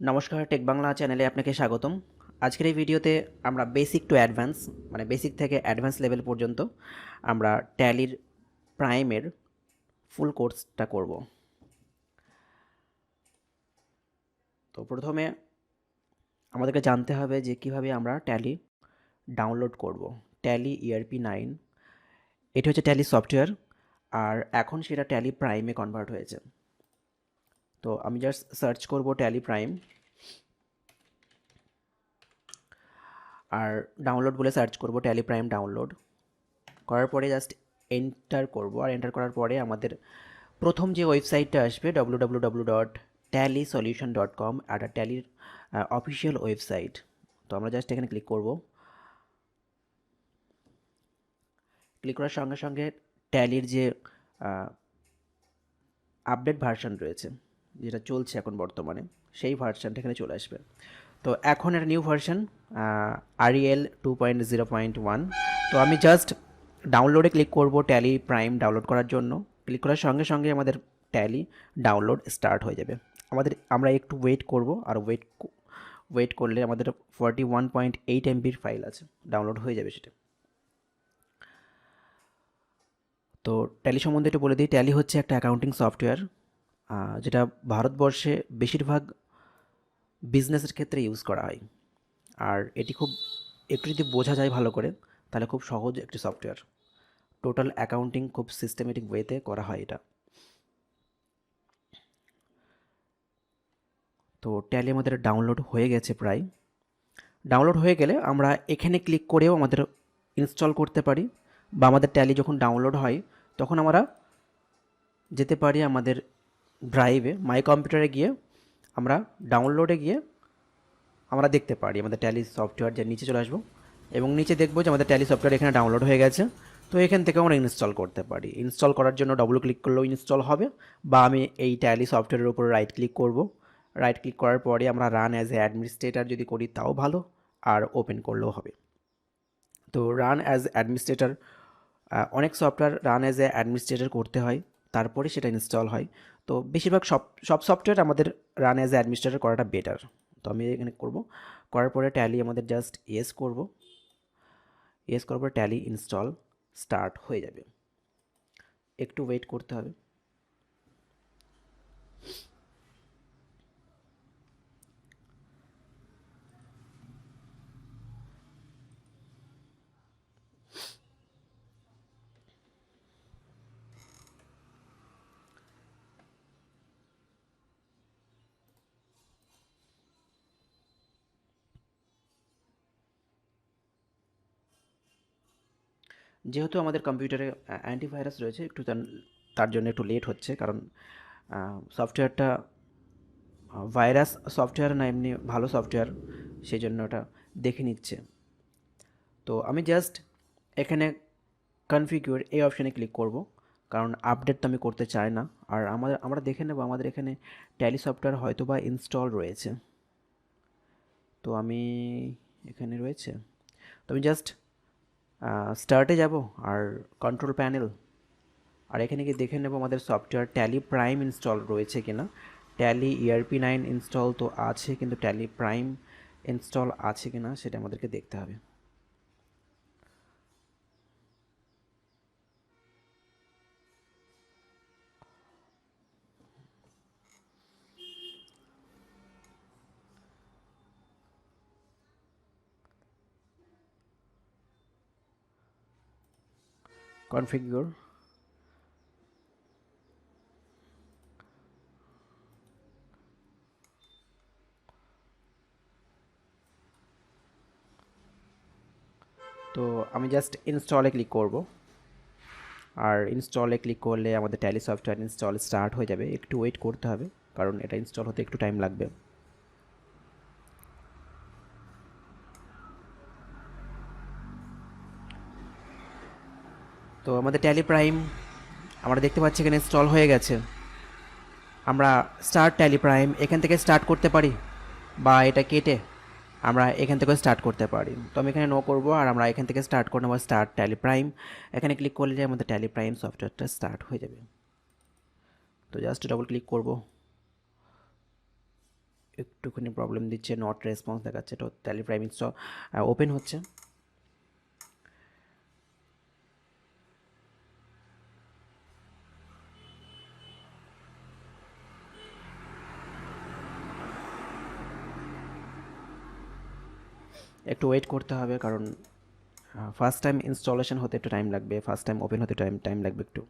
নমস্কার, টেক বাংলা চ্যানেলে আপনাকে স্বাগতম। আজকের এই ভিডিওতে আমরা বেসিক টু অ্যাডভান্স মানে বেসিক থেকে অ্যাডভান্স লেভেল পর্যন্ত আমরা ট্যালির প্রাইমের ফুল কোর্সটা করব। তো প্রথমে আমাদেরকে জানতে হবে যে কিভাবে আমরা ট্যালি ডাউনলোড করব। ট্যালি ERP9 এটি হচ্ছে ট্যালি সফটওয়্যার, আর এখন সেটা ট্যালি প্রাইমে কনভার্ট হয়েছে। তো আমি জাস্ট সার্চ করব ট্যালি প্রাইম, আর ডাউনলোড বলে সার্চ করব ট্যালি প্রাইম ডাউনলোড। করার পরে জাস্ট এন্টার করব, আর এন্টার করার পরে আমাদের প্রথম যে ওয়েবসাইটটা আসবে www.tallysolution.com, আর ট্যালির অফিসিয়াল ওয়েবসাইট। তো আমরা জাস্ট এখানে ক্লিক করব। ক্লিক করার সঙ্গে সঙ্গে ট্যালির যে আপডেট ভার্সন রয়েছে, যেটা চলছে এখন বর্তমানে, সেই ভার্সনটা এখানে চলে আসবে। তো এখন একটা নিউ ভার্সন REL 2.0.1। তো আমি জাস্ট ডাউনলোডে ক্লিক করব ট্যালি প্রাইম ডাউনলোড করার জন্য। ক্লিক করার সঙ্গে সঙ্গে আমাদের ট্যালি ডাউনলোড স্টার্ট হয়ে যাবে। আমরা একটু ওয়েট করব, আর ওয়েট করলে আমাদের 41.8 MBর ফাইল আছে, ডাউনলোড হয়ে যাবে সেটা। তো ট্যালি সম্বন্ধে একটু বলে দিই। ট্যালি হচ্ছে একটা অ্যাকাউন্টিং সফটওয়্যার, যেটা ভারতবর্ষে বেশিরভাগ বিজনেসের ক্ষেত্রে ইউজ করা হয়। আর এটি খুব একটু যদি বোঝা যায় ভালো করে, তাহলে খুব সহজ একটি সফটওয়্যার। টোটাল অ্যাকাউন্টিং খুব সিস্টেমেটিক ওয়েতে করা হয় এটা। তো ট্যালি আমাদের ডাউনলোড হয়ে গেছে প্রায়। ডাউনলোড হয়ে গেলে আমরা এখানে ক্লিক করেও আমাদের ইনস্টল করতে পারি, বা আমাদের ট্যালি যখন ডাউনলোড হয় তখন আমরা যেতে পারি আমাদের ড্রাইভে, মাই কম্পিউটারে গিয়ে আমরা ডাউনলোডে গিয়ে আমরা দেখতে পারি আমাদের ট্যালি সফটওয়্যার। যে নিচে চলে আসবো এবং নিচে দেখবো যে আমাদের ট্যালি সফটওয়্যার এখানে ডাউনলোড হয়ে গেছে। তো এখান থেকে আমরা ইনস্টল করতে পারি। ইনস্টল করার জন্য ডবল ক্লিক করলেও ইনস্টল হবে, বা আমি এই ট্যালি সফটওয়্যারের উপর রাইট ক্লিক করব। রাইট ক্লিক করার পরে আমরা রান অ্যাজ এ অ্যাডমিনিস্ট্রেটর যদি করি তাও ভালো, আর ওপেন করলেও হবে। তো রান অ্যাজ অ্যাডমিনিস্ট্রেটর, অনেক software run as a administrator করতে হয়, তারপরে সেটা ইনস্টল হয়। তো বেশিরভাগ সব সফটওয়্যার আমাদের রান অ্যাজ এ অ্যাডমিনিস্ট্রেটর করাটা বেটার। তো আমি এখানে করব। করার পরে ট্যালি আমাদের জাস্ট ইয়েস করব। ইয়েস করার পর ট্যালি ইনস্টল স্টার্ট হয়ে যাবে। একটু ওয়েট করতে হবে। যেহেতু আমাদের কম্পিউটারে অ্যান্টিভাইরাস রয়েছে, একটু তার জন্য একটু লেট হচ্ছে, কারণ সফটওয়্যারটা ভাইরাস সফটওয়্যার না এমনি ভালো সফটওয়্যার, সেই জন্য ওটা দেখে নিচ্ছে। তো আমি জাস্ট এখানে কনফিগার এই অপশানে ক্লিক করব, কারণ আপডেট তো আমি করতে চাই না। আর আমরা দেখে নেব আমাদের এখানে ট্যালি সফটওয়্যার হয়তো বা ইনস্টল রয়েছে। তো আমি এখানে রয়েছে, তো আমি জাস্ট স্টার্টে যাব, আর কন্ট্রোল প্যানেল, আর এখানে গিয়ে দেখে নেব আমাদের সফটওয়্যার ট্যালি প্রাইম ইনস্টল রয়েছে কিনা। ট্যালি ERP9 ইনস্টল তো আছে, কিন্তু ট্যালি প্রাইম ইনস্টল আছে কিনা সেটা আমাদেরকে দেখতে হবে। কনফিগার, তো আমি জাস্ট ইনস্টলে ক্লিক করব, আর ইনস্টলে ক্লিক করলে আমাদের ট্যালি সফটওয়্যার ইনস্টল স্টার্ট হয়ে যাবে। একটু ওয়েট করতে হবে, কারণ এটা ইনস্টল হতে একটু টাইম লাগবে। তো আমাদের ট্যালি প্রাইম আমরা দেখতে পাচ্ছি এখানে ইনস্টল হয়ে গেছে। আমরা স্টার্ট ট্যালি প্রাইম এখান থেকে স্টার্ট করতে পারি, বা এটা কেটে আমরা এখান থেকে স্টার্ট করতে পারি। তো আমি এখানে নো করব, আর আমরা এখান থেকে স্টার্ট করে নেবো স্টার্ট ট্যালি প্রাইম। এখানে ক্লিক করলে আমাদের ট্যালি প্রাইম সফটওয়্যারটা স্টার্ট হয়ে যাবে। তো জাস্ট ডবল ক্লিক করব, একটুখানি প্রবলেম দিচ্ছে, নট রেসপন্স দেখাচ্ছে। তো ট্যালি প্রাইম ইনস্টল ওপেন হচ্ছে। একটু ওয়েট করতে হবে, কারণ ফার্স্ট টাইম ইনস্টলেশন হতে একটু টাইম লাগবে, ফার্স্ট টাইম ওপেন হতে টাইম লাগবে একটু।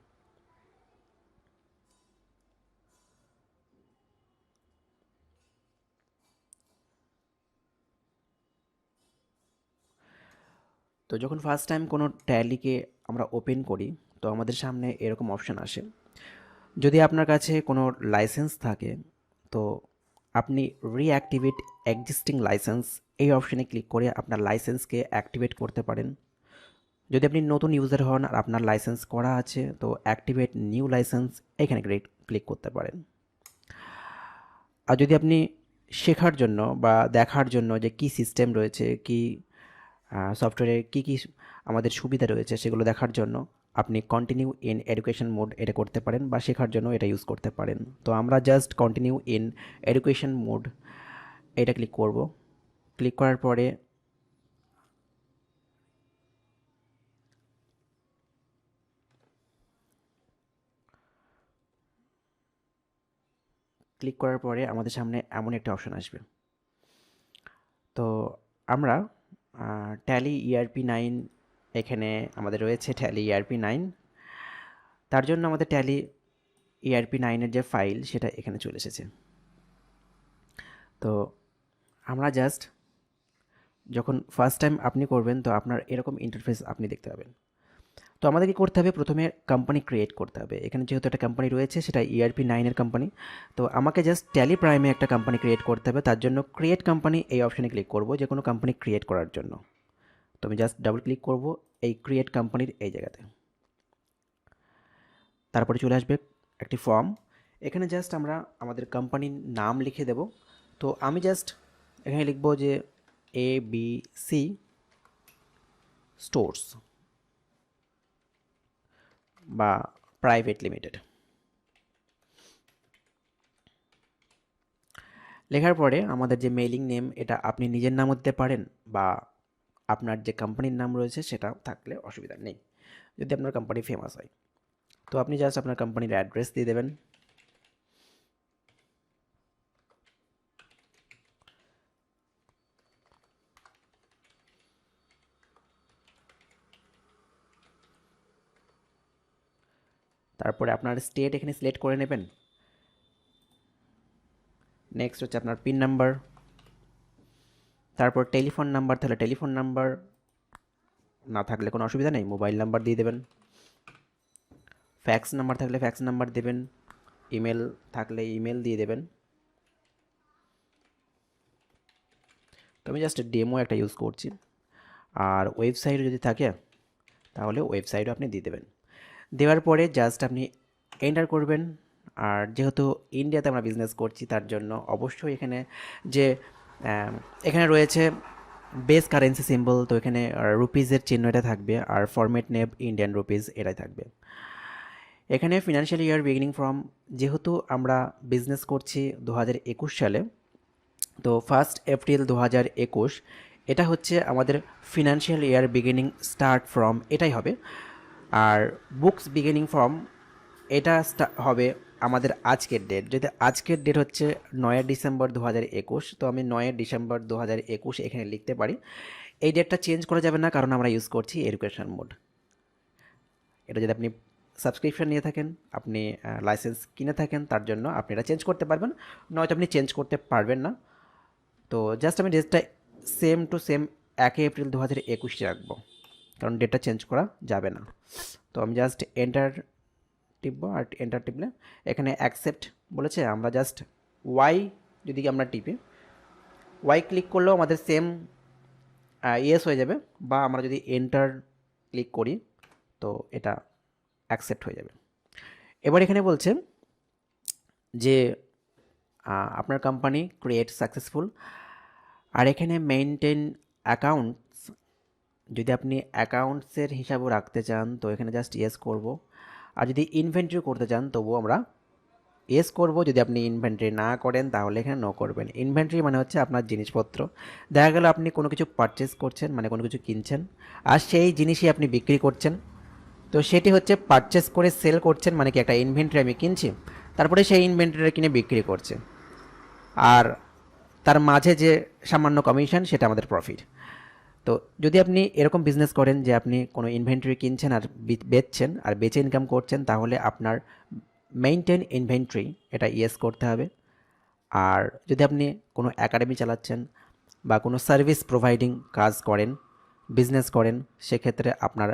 তো যখন ফার্স্ট টাইম কোনো ট্যালিকে আমরা ওপেন করি, তো আমাদের সামনে এরকম অপশান আসে। যদি আপনার কাছে কোনো লাইসেন্স থাকে, তো আপনি রিঅ্যাক্টিভেট এক্সিস্টিং লাইসেন্স এই অপশানে ক্লিক করে আপনার লাইসেন্সকে অ্যাক্টিভেট করতে পারেন। যদি আপনি নতুন ইউজার হন আর আপনার লাইসেন্স করা আছে, তো অ্যাক্টিভেট নিউ লাইসেন্স এখানে ক্লিক করতে পারেন। আর যদি আপনি শেখার জন্য বা দেখার জন্য যে কী সিস্টেম রয়েছে, কী সফটওয়্যারে কী কী আমাদের সুবিধা রয়েছে, সেগুলো দেখার জন্য আপনি কন্টিনিউ ইন এডুকেশন মোড এটা করতে পারেন, বা শেখার জন্য এটা ইউজ করতে পারেন। তো আমরা just continue in education mode এটা ক্লিক করব। ক্লিক করার পরে আমাদের সামনে এমন একটা অপশন আসবে। তো আমরা ট্যালি ERP9, এখানে আমাদের রয়েছে ট্যালি ERP9। তার জন্য আমাদের ট্যালি ERP9-এর যে ফাইল সেটা এখানে চলে এসেছে। তো আমরা জাস্ট যখন ফার্স্ট টাইম আপনি করবেন, তো আপনার এরকম ইন্টারফেস আপনি দেখতে পাবেন। তো আমাদের কি করতে হবে, প্রথমে কোম্পানি ক্রিয়েট করতে হবে। এখানে যেহেতু একটা কোম্পানি রয়েছে, সেটা ERP9-এর কোম্পানি। তো আমাকে জাস্ট ট্যালি প্রাইমে একটা কোম্পানি ক্রিয়েট করতে হবে। তার জন্য ক্রিয়েট কোম্পানি এই অপশানে ক্লিক করব, যে কোনো কোম্পানি ক্রিয়েট করার জন্য। তো আমি জাস্ট ডাবল ক্লিক করব এই ক্রিয়েট কোম্পানির এই জায়গাতে। তারপরে চলে আসবে একটি ফর্ম। এখানে জাস্ট আমরা আমাদের কোম্পানির নাম লিখে দেব। তো আমি জাস্ট এখানে লিখব যে ABC স্টোর্স বা প্রাইভেট লিমিটেড। লেখার পরে আমাদের যে মেইলিং নেম, এটা আপনি নিজের নামও দিতে পারেন, বা আপনার যে কোম্পানির নাম রয়েছে সেটা থাকলে অসুবিধা নেই, যদি আপনার কোম্পানি ফেমাস হয়। তো আপনি জাস্ট আপনার কোম্পানির অ্যাড্রেস দিয়ে দেবেন। তারপরে আপনার স্টেট এখানে সিলেক্ট করে নেবেন। নেক্সট হচ্ছে আপনার পিন নাম্বার, তারপর টেলিফোন নাম্বার থাকলে টেলিফোন নাম্বার, না থাকলে কোনো অসুবিধা নেই, মোবাইল নাম্বার দিয়ে দেবেন। ফ্যাক্স নাম্বার থাকলে ফ্যাক্স নাম্বার দেবেন, ইমেল থাকলে ইমেল দিয়ে দেবেন। তো আমি জাস্ট ডেমো একটা ইউজ করছি। আর ওয়েবসাইট যদি থাকে তাহলে ওয়েবসাইটও আপনি দিয়ে দেবেন। দেওয়ার পরে জাস্ট আপনি এন্টার করবেন। আর যেহেতু ইন্ডিয়াতে আমরা বিজনেস করছি, তার জন্য অবশ্যই এখানে যে এখানে রয়েছে বেস কারেন্সি সিম্বল, তো এখানে রুপিজের চিহ্ন এটা থাকবে, আর ফরম্যাট নেম ইন্ডিয়ান রুপিজ এটাই থাকবে। এখানে ফিনান্সিয়াল ইয়ার বিগিনিং ফ্রম, যেহেতু আমরা বিজনেস করছি 2021 সালে, তো 1 এপ্রিল 2021 এটা হচ্ছে আমাদের financial year beginning start from এটাই হবে। আর বুকস বিগিনিং ফ্রম এটা হবে আমাদের আজকের ডেট। যদি আজকের ডেট হচ্ছে 9 ডিসেম্বর 2021, তো আমি 9 ডিসেম্বর 2021 এখানে লিখতে পারি। এই ডেটটা চেঞ্জ করা যাবে না, কারণ আমরা ইউজ করছি এডুকেশন মোড। এটা যদি আপনি সাবস্ক্রিপশন নিয়ে থাকেন, আপনি লাইসেন্স কিনে থাকেন, তার জন্য আপনি এটা চেঞ্জ করতে পারবেন, নয়তো আপনি চেঞ্জ করতে পারবেন না। তো জাস্ট আমি ডেটটা সেম টু সেম 1 এপ্রিল 2021 রাখবো, কারণ ডেটটা চেঞ্জ করা যাবে না। তো আমি জাস্ট এন্টার টিপবো, আর এন্টার টিপলে এখানে অ্যাকসেপ্ট বলেছে। আমরা জাস্ট ওয়াই যদি আমরা টিপি, ওয়াই ক্লিক করলেও আমাদের সেম ইয়েস হয়ে যাবে, বা আমরা যদি এন্টার ক্লিক করি তো এটা অ্যাকসেপ্ট হয়ে যাবে। এবার এখানে বলছে যে আপনার কোম্পানি ক্রিয়েট সাকসেসফুল। আর এখানে মেইনটেন অ্যাকাউন্টস, যদি আপনি অ্যাকাউন্টসের হিসাবও রাখতে চান তো এখানে জাস্ট ইয়েস করব। আর যদি ইনভেন্টরি করতে চান তবুও আমরা ইয়েস করব। যদি আপনি ইনভেন্টরি না করেন তাহলে এখানে নো করবেন। ইনভেন্টরি মানে হচ্ছে আপনার জিনিসপত্র। দেখা গেল আপনি কোনো কিছু পারচেস করছেন, মানে কোনো কিছু কিনছেন, আর সেই জিনিসই আপনি বিক্রি করছেন। তো সেটি হচ্ছে পারচেস করে সেল করছেন, মানে কি একটা ইনভেন্টরি আমি কিনছি, তারপরে সেই ইনভেন্টরি কিনে বিক্রি করছে, আর তার মাঝে যে সামান্য কমিশন সেটা আমাদের প্রফিট। তো যদি আপনি এরকম বিজনেস করেন যে আপনি কোনো ইনভেন্টরি কিনছেন আর বেচছেন আর বেচে ইনকাম করছেন, তাহলে আপনার মেইনটেন ইনভেন্টরি এটা ইয়েস করতে হবে। আর যদি আপনি কোনো একাডেমি চালাচ্ছেন বা কোনো সার্ভিস প্রোভাইডিং কাজ করেন, বিজনেস করেন, সেক্ষেত্রে আপনার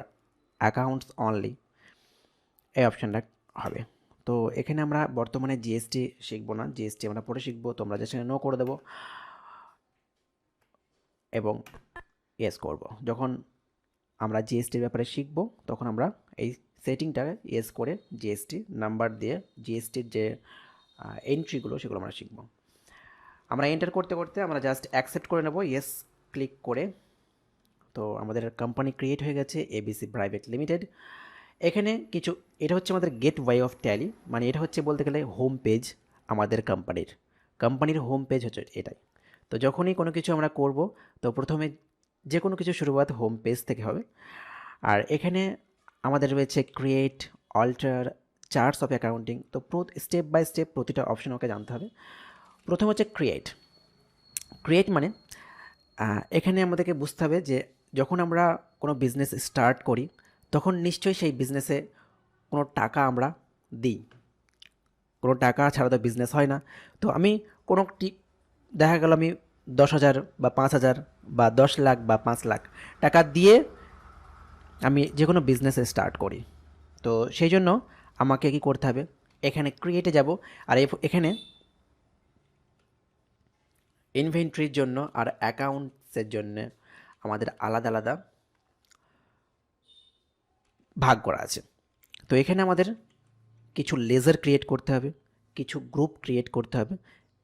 অ্যাকাউন্টস অনলি এই অপশানটা হবে। তো এখানে আমরা বর্তমানে জিএসটি শিখবো না, জিএসটি আমরা পরে শিখবো। তো আমরা যেখানে নো করে দেবো এবং ইয়েস করব। যখন আমরা জিএসটির ব্যাপারে শিখব তখন আমরা এই সেটিংটাকে ইয়েস করে জিএসটি নাম্বার দিয়ে জিএসটির যে এন্ট্রিগুলো সেগুলো আমরা শিখব। আমরা এন্টার করতে করতে আমরা জাস্ট অ্যাকসেপ্ট করে নেব ইয়েস ক্লিক করে। তো আমাদের কোম্পানি ক্রিয়েট হয়ে গেছে এবিসি প্রাইভেট লিমিটেড। এখানে কিছু, এটা হচ্ছে আমাদের গেট ওয়ে অফ ট্যালি, মানে এটা হচ্ছে বলতে গেলে হোম পেজ আমাদের কোম্পানির হোম পেজ হচ্ছে এটাই। তো যখনই কোনো কিছু আমরা করব, তো প্রথমে যে কোনো কিছু শুরুয়াত হোম পেজ থেকে হবে। আর এখানে আমাদের রয়েছে create, alter, charts of accounting. তো স্টেপ বাই স্টেপ প্রতিটা অপশন ওকে জানতে হবে। প্রথম হচ্ছে ক্রিয়েট। ক্রিয়েট মানে এখানে আমাদেরকে বুঝতে হবে যে যখন আমরা কোনো বিজনেস স্টার্ট করি তখন নিশ্চয়ই সেই বিজনেসে কোনো টাকা আমরা দিই। কোনো টাকা ছাড়া তো বিজনেস হয় না। তো আমি কোনো দেখা গেল আমি 10,000 বা 5,000 বা 10 লাখ বা 5 লাখ টাকা দিয়ে আমি যে কোনো বিজনেস স্টার্ট করি। তো সেই জন্য আমাকে কি করতে হবে, এখানে ক্রিয়েটে যাব। আর এখানে ইনভেন্টরির জন্য আর অ্যাকাউন্টসের জন্য আমাদের আলাদা আলাদা ভাগ করা আছে। তো এখানে আমাদের কিছু লেজার ক্রিয়েট করতে হবে, কিছু গ্রুপ ক্রিয়েট করতে হবে,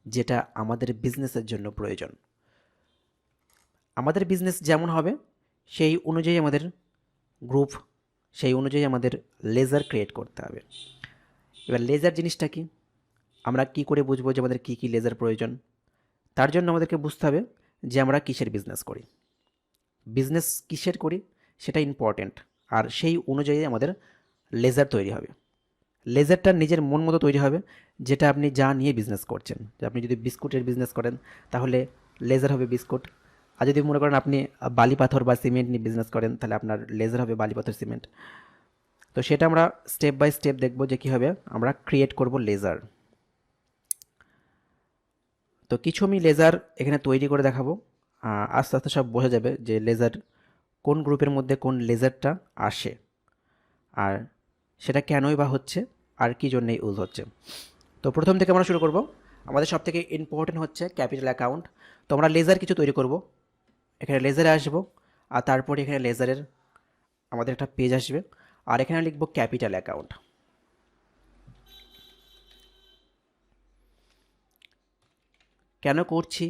যেটা আমাদের বিজনেসের জন্য প্রয়োজন। আমাদের বিজনেস যেমন হবে সেই অনুযায়ী আমাদের গ্রুপ, সেই অনুযায়ী আমাদের লেজার ক্রিয়েট করতে হবে। এবার লেজার জিনিসটা কি, আমরা কি করে বুঝবো যে আমাদের কী কী লেজার প্রয়োজন? তার জন্য আমাদেরকে বুঝতে হবে যে আমরা কিসের বিজনেস করি, বিজনেস কিসের করি সেটা ইম্পর্ট্যান্ট। আর সেই অনুযায়ী আমাদের লেজার তৈরি হবে। লেজারটা নিজের মন মতো তৈরি হবে, যেটা আপনি যা নিয়ে বিজনেস করছেন। যে আপনি যদি বিস্কুটের বিজনেস করেন তাহলে লেজার হবে বিস্কুট। আর যদি মনে করেন আপনি বালি পাথর বা সিমেন্ট নিয়ে বিজনেস করেন তাহলে আপনার লেজার হবে বালি পাথর সিমেন্ট। তো সেটা আমরা স্টেপ বাই স্টেপ দেখব যে কীভাবে আমরা ক্রিয়েট করব লেজার। তো কিছু আমি লেজার এখানে তৈরি করে দেখাবো। আস্তে আস্তে সব বোঝা যাবে যে লেজার কোন গ্রুপের মধ্যে কোন লেজারটা আসে, আর সেটা কেনই বা হচ্ছে, আর কী জন্য ইউজ হচ্ছে। তো প্রথম থেকে আমরা শুরু করব। আমাদের সব থেকে ইম্পর্টেন্ট হচ্ছে ক্যাপিটাল অ্যাকাউন্ট। তো আমরা লেজার কিছু তৈরি করব, এখানে লেজারে আসবো, আর তারপরে এখানে লেজারের আমাদের একটা পেজ আসবে, আর এখানে লিখব ক্যাপিটাল অ্যাকাউন্ট। কেন করছি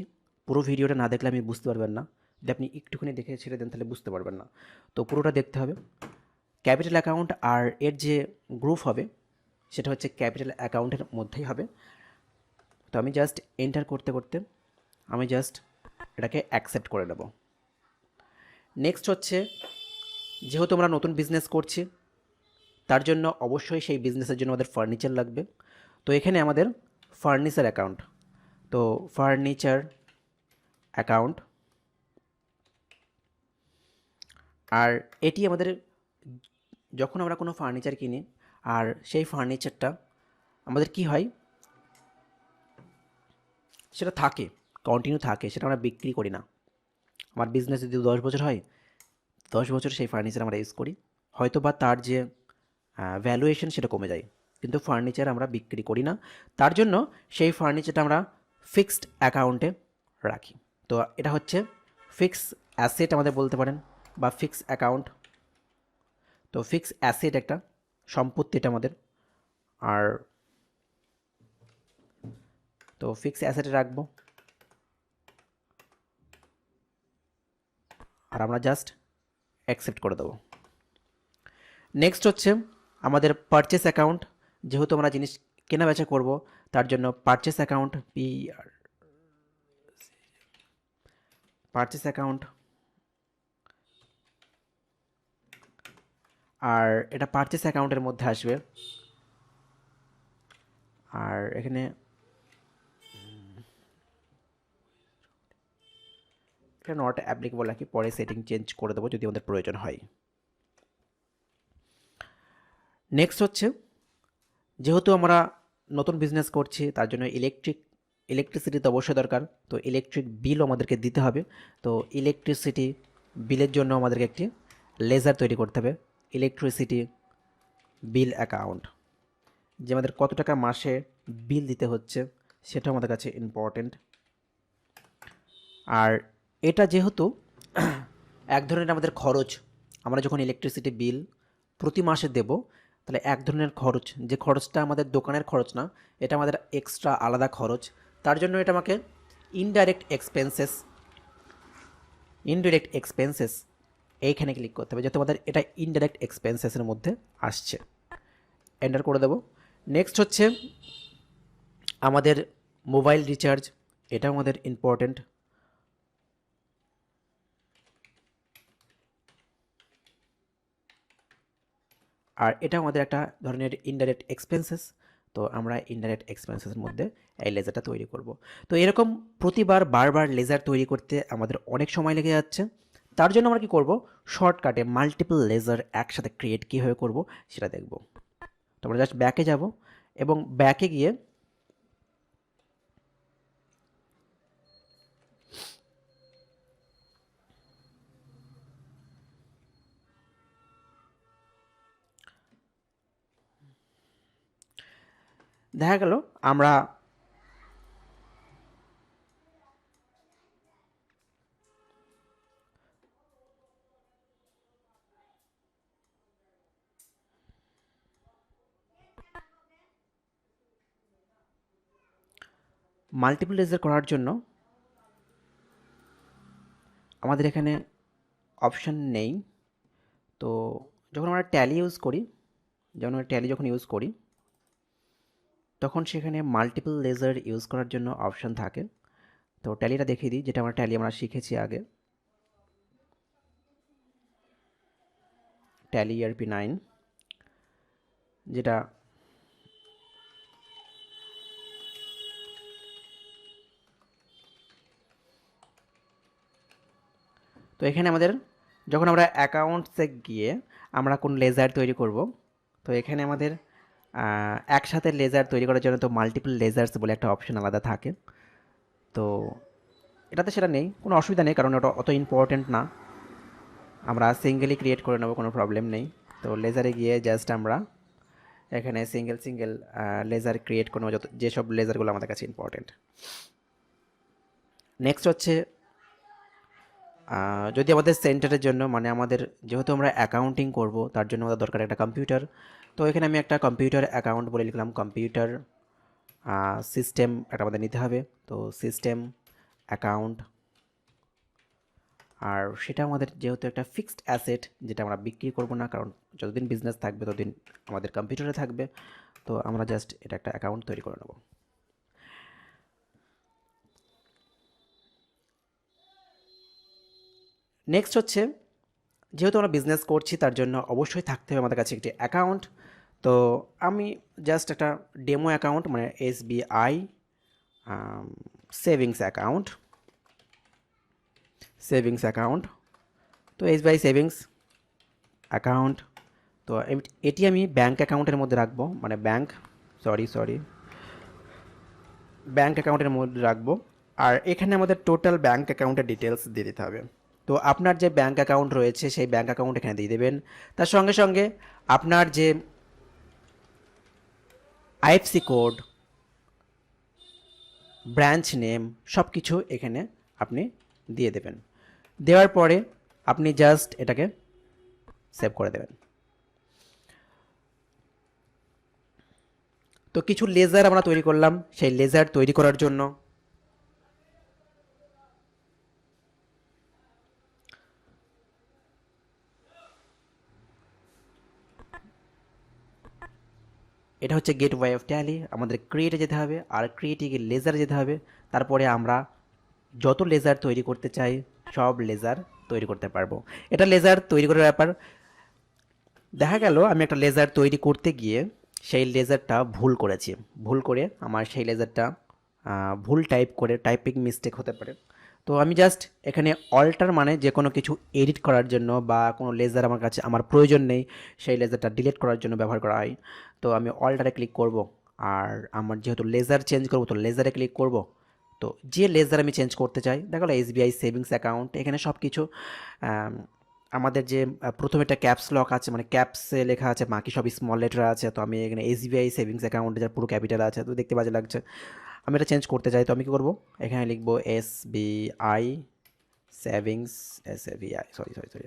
পুরো ভিডিওটা না দেখলে আমি বুঝতে পারবেন না, যদি আপনি একটুখানি দেখে ছেড়ে দেন তাহলে বুঝতে পারবেন না। তো পুরোটা দেখতে হবে। ক্যাপিটাল অ্যাকাউন্ট আর এর যে গ্রুপ হবে সেটা হচ্ছে ক্যাপিটাল অ্যাকাউন্টের মধ্যেই হবে। তো আমি জাস্ট এন্টার করতে করতে আমি জাস্ট এটাকে অ্যাকসেপ্ট করে নেব। নেক্সট হচ্ছে, যেহেতু আমরা নতুন বিজনেস করছি তার জন্য অবশ্যই সেই বিজনেসের জন্য আমাদের ফার্নিচার লাগবে। তো এখানে আমাদের ফার্নিচার অ্যাকাউন্ট, তো ফার্নিচার অ্যাকাউন্ট, আর এটি আমাদের যখন আমরা কোনো ফার্নিচার কিনি আর সেই ফার্নিচারটা আমাদের কি হয়, সেটা থাকে, কন্টিনিউ থাকে, সেটা আমরা বিক্রি করি না। আমার বিজনেস যদি 10 বছর হয়, 10 বছর সেই ফার্নিচার আমরা ইউজ করি, হয়তো বা তার যে ভ্যালুয়েশন সেটা কমে যায়, কিন্তু ফার্নিচার আমরা বিক্রি করি না। তার জন্য সেই ফার্নিচারটা আমরা ফিক্সড অ্যাকাউন্টে রাখি। তো এটা হচ্ছে ফিক্স অ্যাসেট আমাদের বলতে পারেন, বা ফিক্স অ্যাকাউন্ট। তো ফিক্স অ্যাসেট একটা সম্পত্তি এটা আমাদের। আর তো ফিক্স অ্যাসেটে রাখবো, আর আমরা জাস্ট অ্যাকসেপ্ট করে দেবো। নেক্সট হচ্ছে আমাদের পারচেস অ্যাকাউন্ট। যেহেতু আমরা জিনিস কেনা বেচা করব, তার জন্য পারচেস অ্যাকাউন্ট, পারচেস অ্যাকাউন্ট, আর এটা পারচেস অ্যাকাউন্টের মধ্যে আসবে। আর এখানে এটা নট অ্যাপ্লিকেবল রাখি, পরে সেটিং চেঞ্জ করে দেবো যদি আমাদের প্রয়োজন হয়। নেক্সট হচ্ছে, যেহেতু আমরা নতুন বিজনেস করছি তার জন্য ইলেকট্রিসিটি তো অবশ্যই দরকার, তো ইলেকট্রিক বিলও আমাদেরকে দিতে হবে। তো ইলেকট্রিসিটি বিলের জন্য আমাদেরকে একটি লেজার তৈরি করতে হবে, ইলেকট্রিসিটি বিল অ্যাকাউন্ট, যে আমাদের কত টাকা মাসে বিল দিতে হচ্ছে সেটা আমাদের কাছে ইম্পর্টেন্ট। আর এটা যেহেতু এক ধরনের আমাদের খরচ, আমরা যখন ইলেকট্রিসিটি বিল প্রতি মাসে দেব, তাহলে এক ধরনের খরচ, যে খরচটা আমাদের দোকানের খরচ না, এটা আমাদের এক্সট্রা আলাদা খরচ। তার জন্য এটা আমাকে ইনডাইরেক্ট এক্সপেন্সেস, এইখানে ক্লিক করতে হবে, যাতে আমাদের এটা ইনডাইরেক্ট এক্সপেন্সেসের মধ্যে আসছে। এন্টার করে দেবো। নেক্সট হচ্ছে আমাদের মোবাইল রিচার্জ, এটা আমাদের ইম্পর্টেন্ট। আর এটা আমাদের একটা ধরনের ইনডাইরেক্ট এক্সপেন্সেস। তো আমরা ইনডাইরেক্ট এক্সপেন্সেসের মধ্যে এই লেজারটা তৈরি করব। তো এরকম প্রতিবার বারবার লেজার তৈরি করতে আমাদের অনেক সময় লেগে যাচ্ছে। তার জন্য আমরা কি করব, শর্টকাটে মাল্টিপল লেজার একসাথে ক্রিয়েট কীভাবে করব সেটা দেখব। তো আমরা জাস্ট ব্যাকে যাব, এবং ব্যাকে গিয়ে দেখা গেল আমরা মাল্টিপল লেজার করার জন্য আমাদের এখানে অপশান নেই। তো যখন আমরা ট্যালি ইউজ করি, যখন ইউজ করি তখন সেখানে মাল্টিপল লেজার ইউজ করার জন্য অপশান থাকে। তো ট্যালিটা দেখিয়ে দিই, যেটা আমরা শিখেছি আগে, ট্যালি ERP9, যেটা তো এখানে আমাদের যখন আমরা অ্যাকাউন্টসে গিয়ে আমরা কোন লেজার তৈরি করব, তো এখানে আমাদের একসাথে লেজার তৈরি করার জন্য তো মাল্টিপল লেজার্স বলে একটা অপশন আলাদা থাকে। তো এটাতে সেটা নেই, কোনো অসুবিধা নেই, কারণ ওটা অত ইম্পর্টেন্ট না, আমরা সিঙ্গেলই ক্রিয়েট করে নেবো, কোনো প্রবলেম নেই। তো লেজারে গিয়ে জাস্ট আমরা এখানে সিঙ্গেল লেজার ক্রিয়েট করবো, যেসব লেজারগুলো আমাদের কাছে ইম্পর্টেন্ট। নেক্সট হচ্ছে, যদি আমাদের সেন্টারের জন্য, মানে আমাদের যেহেতু আমরা অ্যাকাউন্টিং করব তার জন্য আমাদের দরকার একটা কম্পিউটার। তো এখানে আমি একটা কম্পিউটার অ্যাকাউন্ট বলে লিখলাম, কম্পিউটার সিস্টেম একটা আমাদের নিতে হবে। তো সিস্টেম অ্যাকাউন্ট, আর সেটা আমাদের যেহেতু একটা ফিক্সড অ্যাসেট, যেটা আমরা বিক্রি করব না, কারণ যতদিন বিজনেস থাকবে ততদিন আমাদের কম্পিউটারে থাকবে। তো আমরা জাস্ট এটা একটা অ্যাকাউন্ট তৈরি করে নেব। নেক্সট হচ্ছে, যেহেতু আমরা বিজনেস করছি তার জন্য অবশ্যই থাকতে হবে আমাদের কাছে একটি অ্যাকাউন্ট। তো আমি জাস্ট একটা ডেমো অ্যাকাউন্ট, মানে SBI সেভিংস অ্যাকাউন্ট, তো SBI সেভিংস অ্যাকাউন্ট, তো এটি আমি ব্যাঙ্ক অ্যাকাউন্টের মধ্যে রাখবো, মানে ব্যাঙ্ক অ্যাকাউন্টের মধ্যে রাখবো। আর এখানে আমাদের টোটাল ব্যাঙ্ক অ্যাকাউন্টের ডিটেলস দিয়ে দিতে হবে। তো আপনার যে ব্যাঙ্ক অ্যাকাউন্ট রয়েছে সেই ব্যাঙ্ক অ্যাকাউন্ট এখানে দিয়ে দেবেন। তার সঙ্গে সঙ্গে আপনার যে IFSC কোড, ব্রাঞ্চ নেম, সব কিছু এখানে আপনি দিয়ে দেবেন। দেওয়ার পরে আপনি জাস্ট এটাকে সেভ করে দেবেন। তো কিছু লেজার আমরা তৈরি করলাম, সেই লেজার তৈরি করার জন্য এটা হচ্ছে গেটওয়ে অফ ট্যালি। আমাদের ক্রিয়েটে যেতে হবে, আর ক্রিয়েটে গিয়ে লেজারে যেতে হবে। তারপরে আমরা যত লেজার তৈরি করতে চাই সব লেজার তৈরি করতে পারবো। এটা লেজার তৈরি করার ব্যাপার। দেখা গেল আমি একটা লেজার তৈরি করতে গিয়ে সেই লেজারটা ভুল করেছি। ভুল করে আমার সেই লেজারটা ভুল টাইপ করে, টাইপিং মিস্টেক হতে পারে। তো আমি জাস্ট এখানে অল্টার মানে যে কোনো কিছু এডিট করার জন্য বা কোনো লেজার আমার কাছে আমার প্রয়োজন নেই সেই লেজারটা ডিলিট করার জন্য ব্যবহার করা হয়। তো আমি অল্টারে ক্লিক করব, আর আমার যেহেতু লেজার চেঞ্জ করব তো লেজারে ক্লিক করব। তো যে লেজার আমি চেঞ্জ করতে চাই, দেখা গেলো এসবিআই সেভিংস অ্যাকাউন্ট, এখানে সব কিছু আমাদের যে প্রথমে একটা ক্যাপস লক আছে, মানে ক্যাপসে লেখা আছে, বাকি সব স্মল লেটার আছে। তো আমি এখানে এসবিআই সেভিংস অ্যাকাউন্টে যার পুরো ক্যাপিটাল আছে, তো দেখতে বাজে লাগছে। আমি এটা চেঞ্জ করতে চাই, তো আমি কী করবো, এখানে লিখবো এসবিআই সেভিংস, এসএভিআই sorry sorry sorry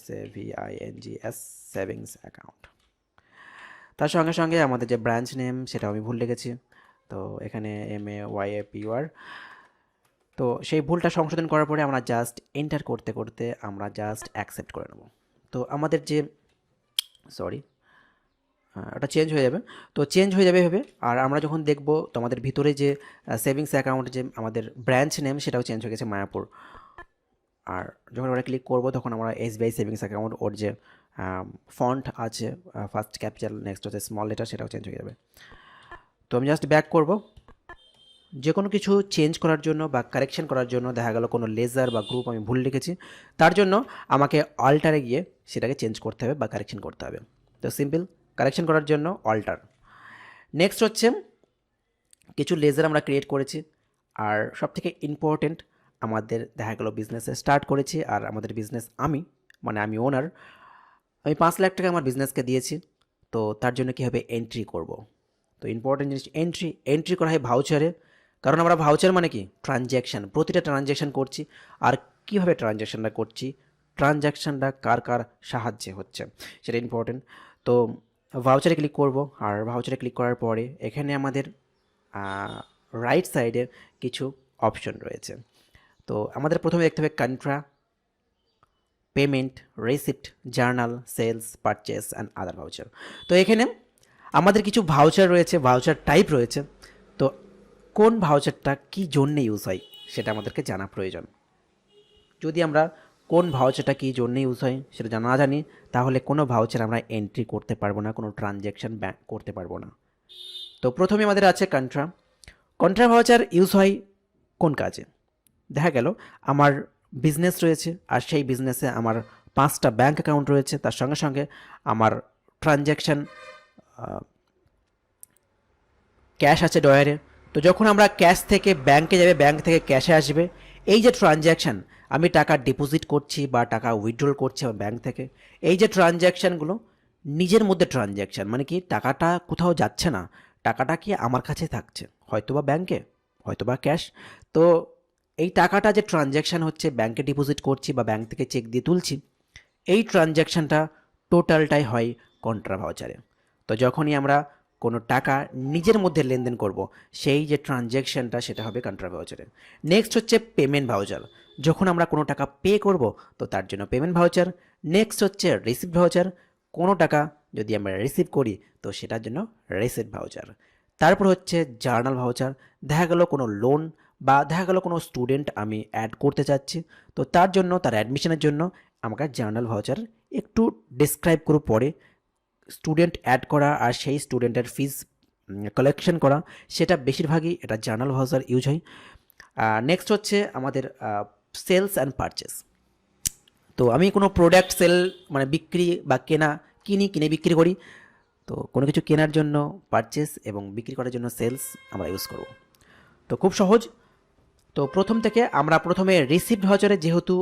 SAVINGS savings account. তার সঙ্গে সঙ্গে আমাদের যে ব্রাঞ্চ নেম সেটাও আমি ভুল লিখেছি। তো এখানে MAYAPUR। তো সেই ভুলটা সংশোধন করার পরে আমরা জাস্ট এন্টার করতে করতে আমরা জাস্ট অ্যাকসেপ্ট করে নেব। তো আমাদের যে সরি ওটা চেঞ্জ হয়ে যাবে। তো চেঞ্জ হয়ে যাবে এভাবে। আর আমরা যখন দেখব তো আমাদের ভিতরে যে সেভিংস অ্যাকাউন্ট যে আমাদের ব্রাঞ্চ নেম সেটাও চেঞ্জ হয়ে গেছে মায়াপুর। আর যখন আমরা ক্লিক করব তখন আমরা এসবিআই সেভিংস অ্যাকাউন্ট ওর যে ফন্ট আছে ফার্স্ট ক্যাপিটাল নেক্সট হচ্ছে স্মল লেটার সেটাও চেঞ্জ হয়ে যাবে। তো আমি জাস্ট ব্যাক করব। যে কোনো কিছু চেঞ্জ করার জন্য বা কারেকশন করার জন্য দেখা গেল কোনো লেজার বা গ্রুপ আমি ভুল লিখেছি, তার জন্য আমাকে অল্টারে গিয়ে সেটাকে চেঞ্জ করতে হবে বা কারেকশন করতে হবে। তো সিম্পল, কারেকশন করার জন্য অল্টার। নেক্সট হচ্ছে কিছু লেজার আমরা ক্রিয়েট করেছি। আর সবথেকে ইম্পর্টেন্ট, আমাদের দেখা গেল বিজনেসে স্টার্ট করেছি, আর আমাদের বিজনেস আমি ওনার, আমি 5 লাখ টাকা আমার বিজনেসকে দিয়েছি। তো তার জন্য কীভাবে এন্ট্রি করব। তো ইম্পর্টেন্ট জিনিস এন্ট্রি করা হয় ভাউচারে। কারণ আমরা ভাউচার মানে কি ট্রানজ্যাকশান, প্রতিটা ট্রানজ্যাকশান করছি। আর কীভাবে ট্রানজ্যাকশানটা করছি, ট্রানজ্যাকশানটা কার কার সাহায্যে হচ্ছে সেটা ইম্পর্টেন্ট। তো ভাউচারে ক্লিক করব, আর ভাউচারে ক্লিক করার পরে এখানে আমাদের রাইট সাইডে কিছু অপশন রয়েছে। তো আমাদের প্রথমে দেখতে হবে contra, payment, receipt, journal, sales, purchase and other voucher. তো এখানে আমাদের কিছু ভাউচার রয়েছে, ভাউচার টাইপ রয়েছে। তো কোন ভাউচারটা কী জন্যে ইউজ হয় সেটা আমাদেরকে জানা প্রয়োজন। যদি আমরা কোন ভাউচারটা কী জন্যে ইউজ হয় সেটা না জানি, তাহলে কোনো ভাউচার আমরা এন্ট্রি করতে পারবো না, কোনো ট্রানজ্যাকশান করতে পারবো না। তো প্রথমে আমাদের আছে কন্ট্রা। কন্ট্রা ভাউচার ইউজ হয় কোন কাজে? দেখা গেল আমার বিজনেস রয়েছে, আর সেই বিজনেসে আমার 5টা ব্যাঙ্ক অ্যাকাউন্ট রয়েছে, তার সঙ্গে সঙ্গে আমার ট্রানজ্যাকশান ক্যাশ আছে ডয়ারে। তো যখন আমরা ক্যাশ থেকে ব্যাঙ্কে যাবে, ব্যাঙ্ক থেকে ক্যাশে আসবে, এই যে ট্রানজ্যাকশান, আমি টাকা ডিপোজিট করছি বা টাকা উইথড্রল করছি আমার ব্যাঙ্ক থেকে, এই যে ট্রানজ্যাকশানগুলো নিজের মধ্যে ট্রানজ্যাকশান মানে কি, টাকাটা কোথাও যাচ্ছে না, টাকাটা কি আমার কাছে থাকছে, হয়তোবা ব্যাঙ্কে, হয়তোবা ক্যাশ। তো এই টাকাটা যে ট্রানজ্যাকশান হচ্ছে, ব্যাঙ্কে ডিপোজিট করছি বা ব্যাঙ্ক থেকে চেক দিয়ে তুলছি, এই ট্রানজ্যাকশানটা টোটালটাই হয় কন্ট্রা ভাউচারে। তো যখনই আমরা কোনো টাকা নিজের মধ্যে লেনদেন করব, সেই যে ট্রানজ্যাকশানটা সেটা হবে কন্ট্রা ভাউচারে। নেক্সট হচ্ছে পেমেন্ট ভাউচার। যখন আমরা কোনো টাকা পে করব তো তার জন্য পেমেন্ট ভাউচার। নেক্সট হচ্ছে রিসিপ্ট ভাউচার। কোনো টাকা যদি আমরা রিসিভ করি তো সেটার জন্য রিসিপ্ট ভাউচার। তারপর হচ্ছে জার্নাল ভাউচার। দেখা গেল কোনো লোন বা দেখা গেল কোনো স্টুডেন্ট আমি অ্যাড করতে চাচ্ছি, তো তার জন্য, তার অ্যাডমিশনের জন্য আমাকে জার্নাল ভাউচার একটু ডিসক্রাইব করে পরে স্টুডেন্ট অ্যাড করা আর সেই স্টুডেন্টের ফিজ কালেকশন করা, সেটা বেশিরভাগই এটা জার্নাল ভাউচার ইউজ হয়। নেক্সট হচ্ছে আমাদের সেলস অ্যান্ড পারচেস। তো আমি কোনো প্রোডাক্ট সেল মানে বিক্রি বা কিনে বিক্রি করি। তো কোনো কিছু কেনার জন্য পারচেস এবং বিক্রি করার জন্য সেলস আমরা ইউজ করব। তো খুব সহজ। তো প্রথম থেকে আমরা প্রথমে রিসিপ্ট ভাউচারে, যেহেতু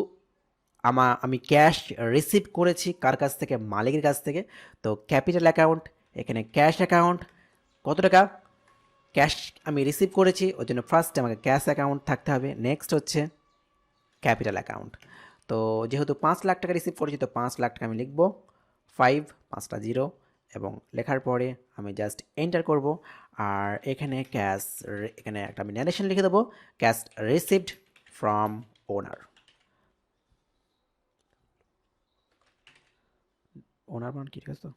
আমি ক্যাশ রিসিভ করেছি কার কাছ থেকে, মালিকের কাছ থেকে, তো ক্যাপিটাল অ্যাকাউন্ট, এখানে ক্যাশ অ্যাকাউন্ট, কত টাকা ক্যাশ আমি রিসিভ করেছি, ওই জন্য ফার্স্টে আমাকে ক্যাশ অ্যাকাউন্ট থাকতে হবে। নেক্সট হচ্ছে ক্যাপিটাল অ্যাকাউন্ট। তো যেহেতু 5 লাখ টাকা রিসিভ করেছি তো 5 লাখ টাকা আমি লিখব, 5টা জিরো, এবং লেখার পরে আমি জাস্ট এন্টার করব। আর এখানে এখানে একটা আমি ন্যারেশন লিখে দেবো, ক্যাশ রিসিভড ফ্রম ওনার। ওনার মানে কি, ঠিক আছে?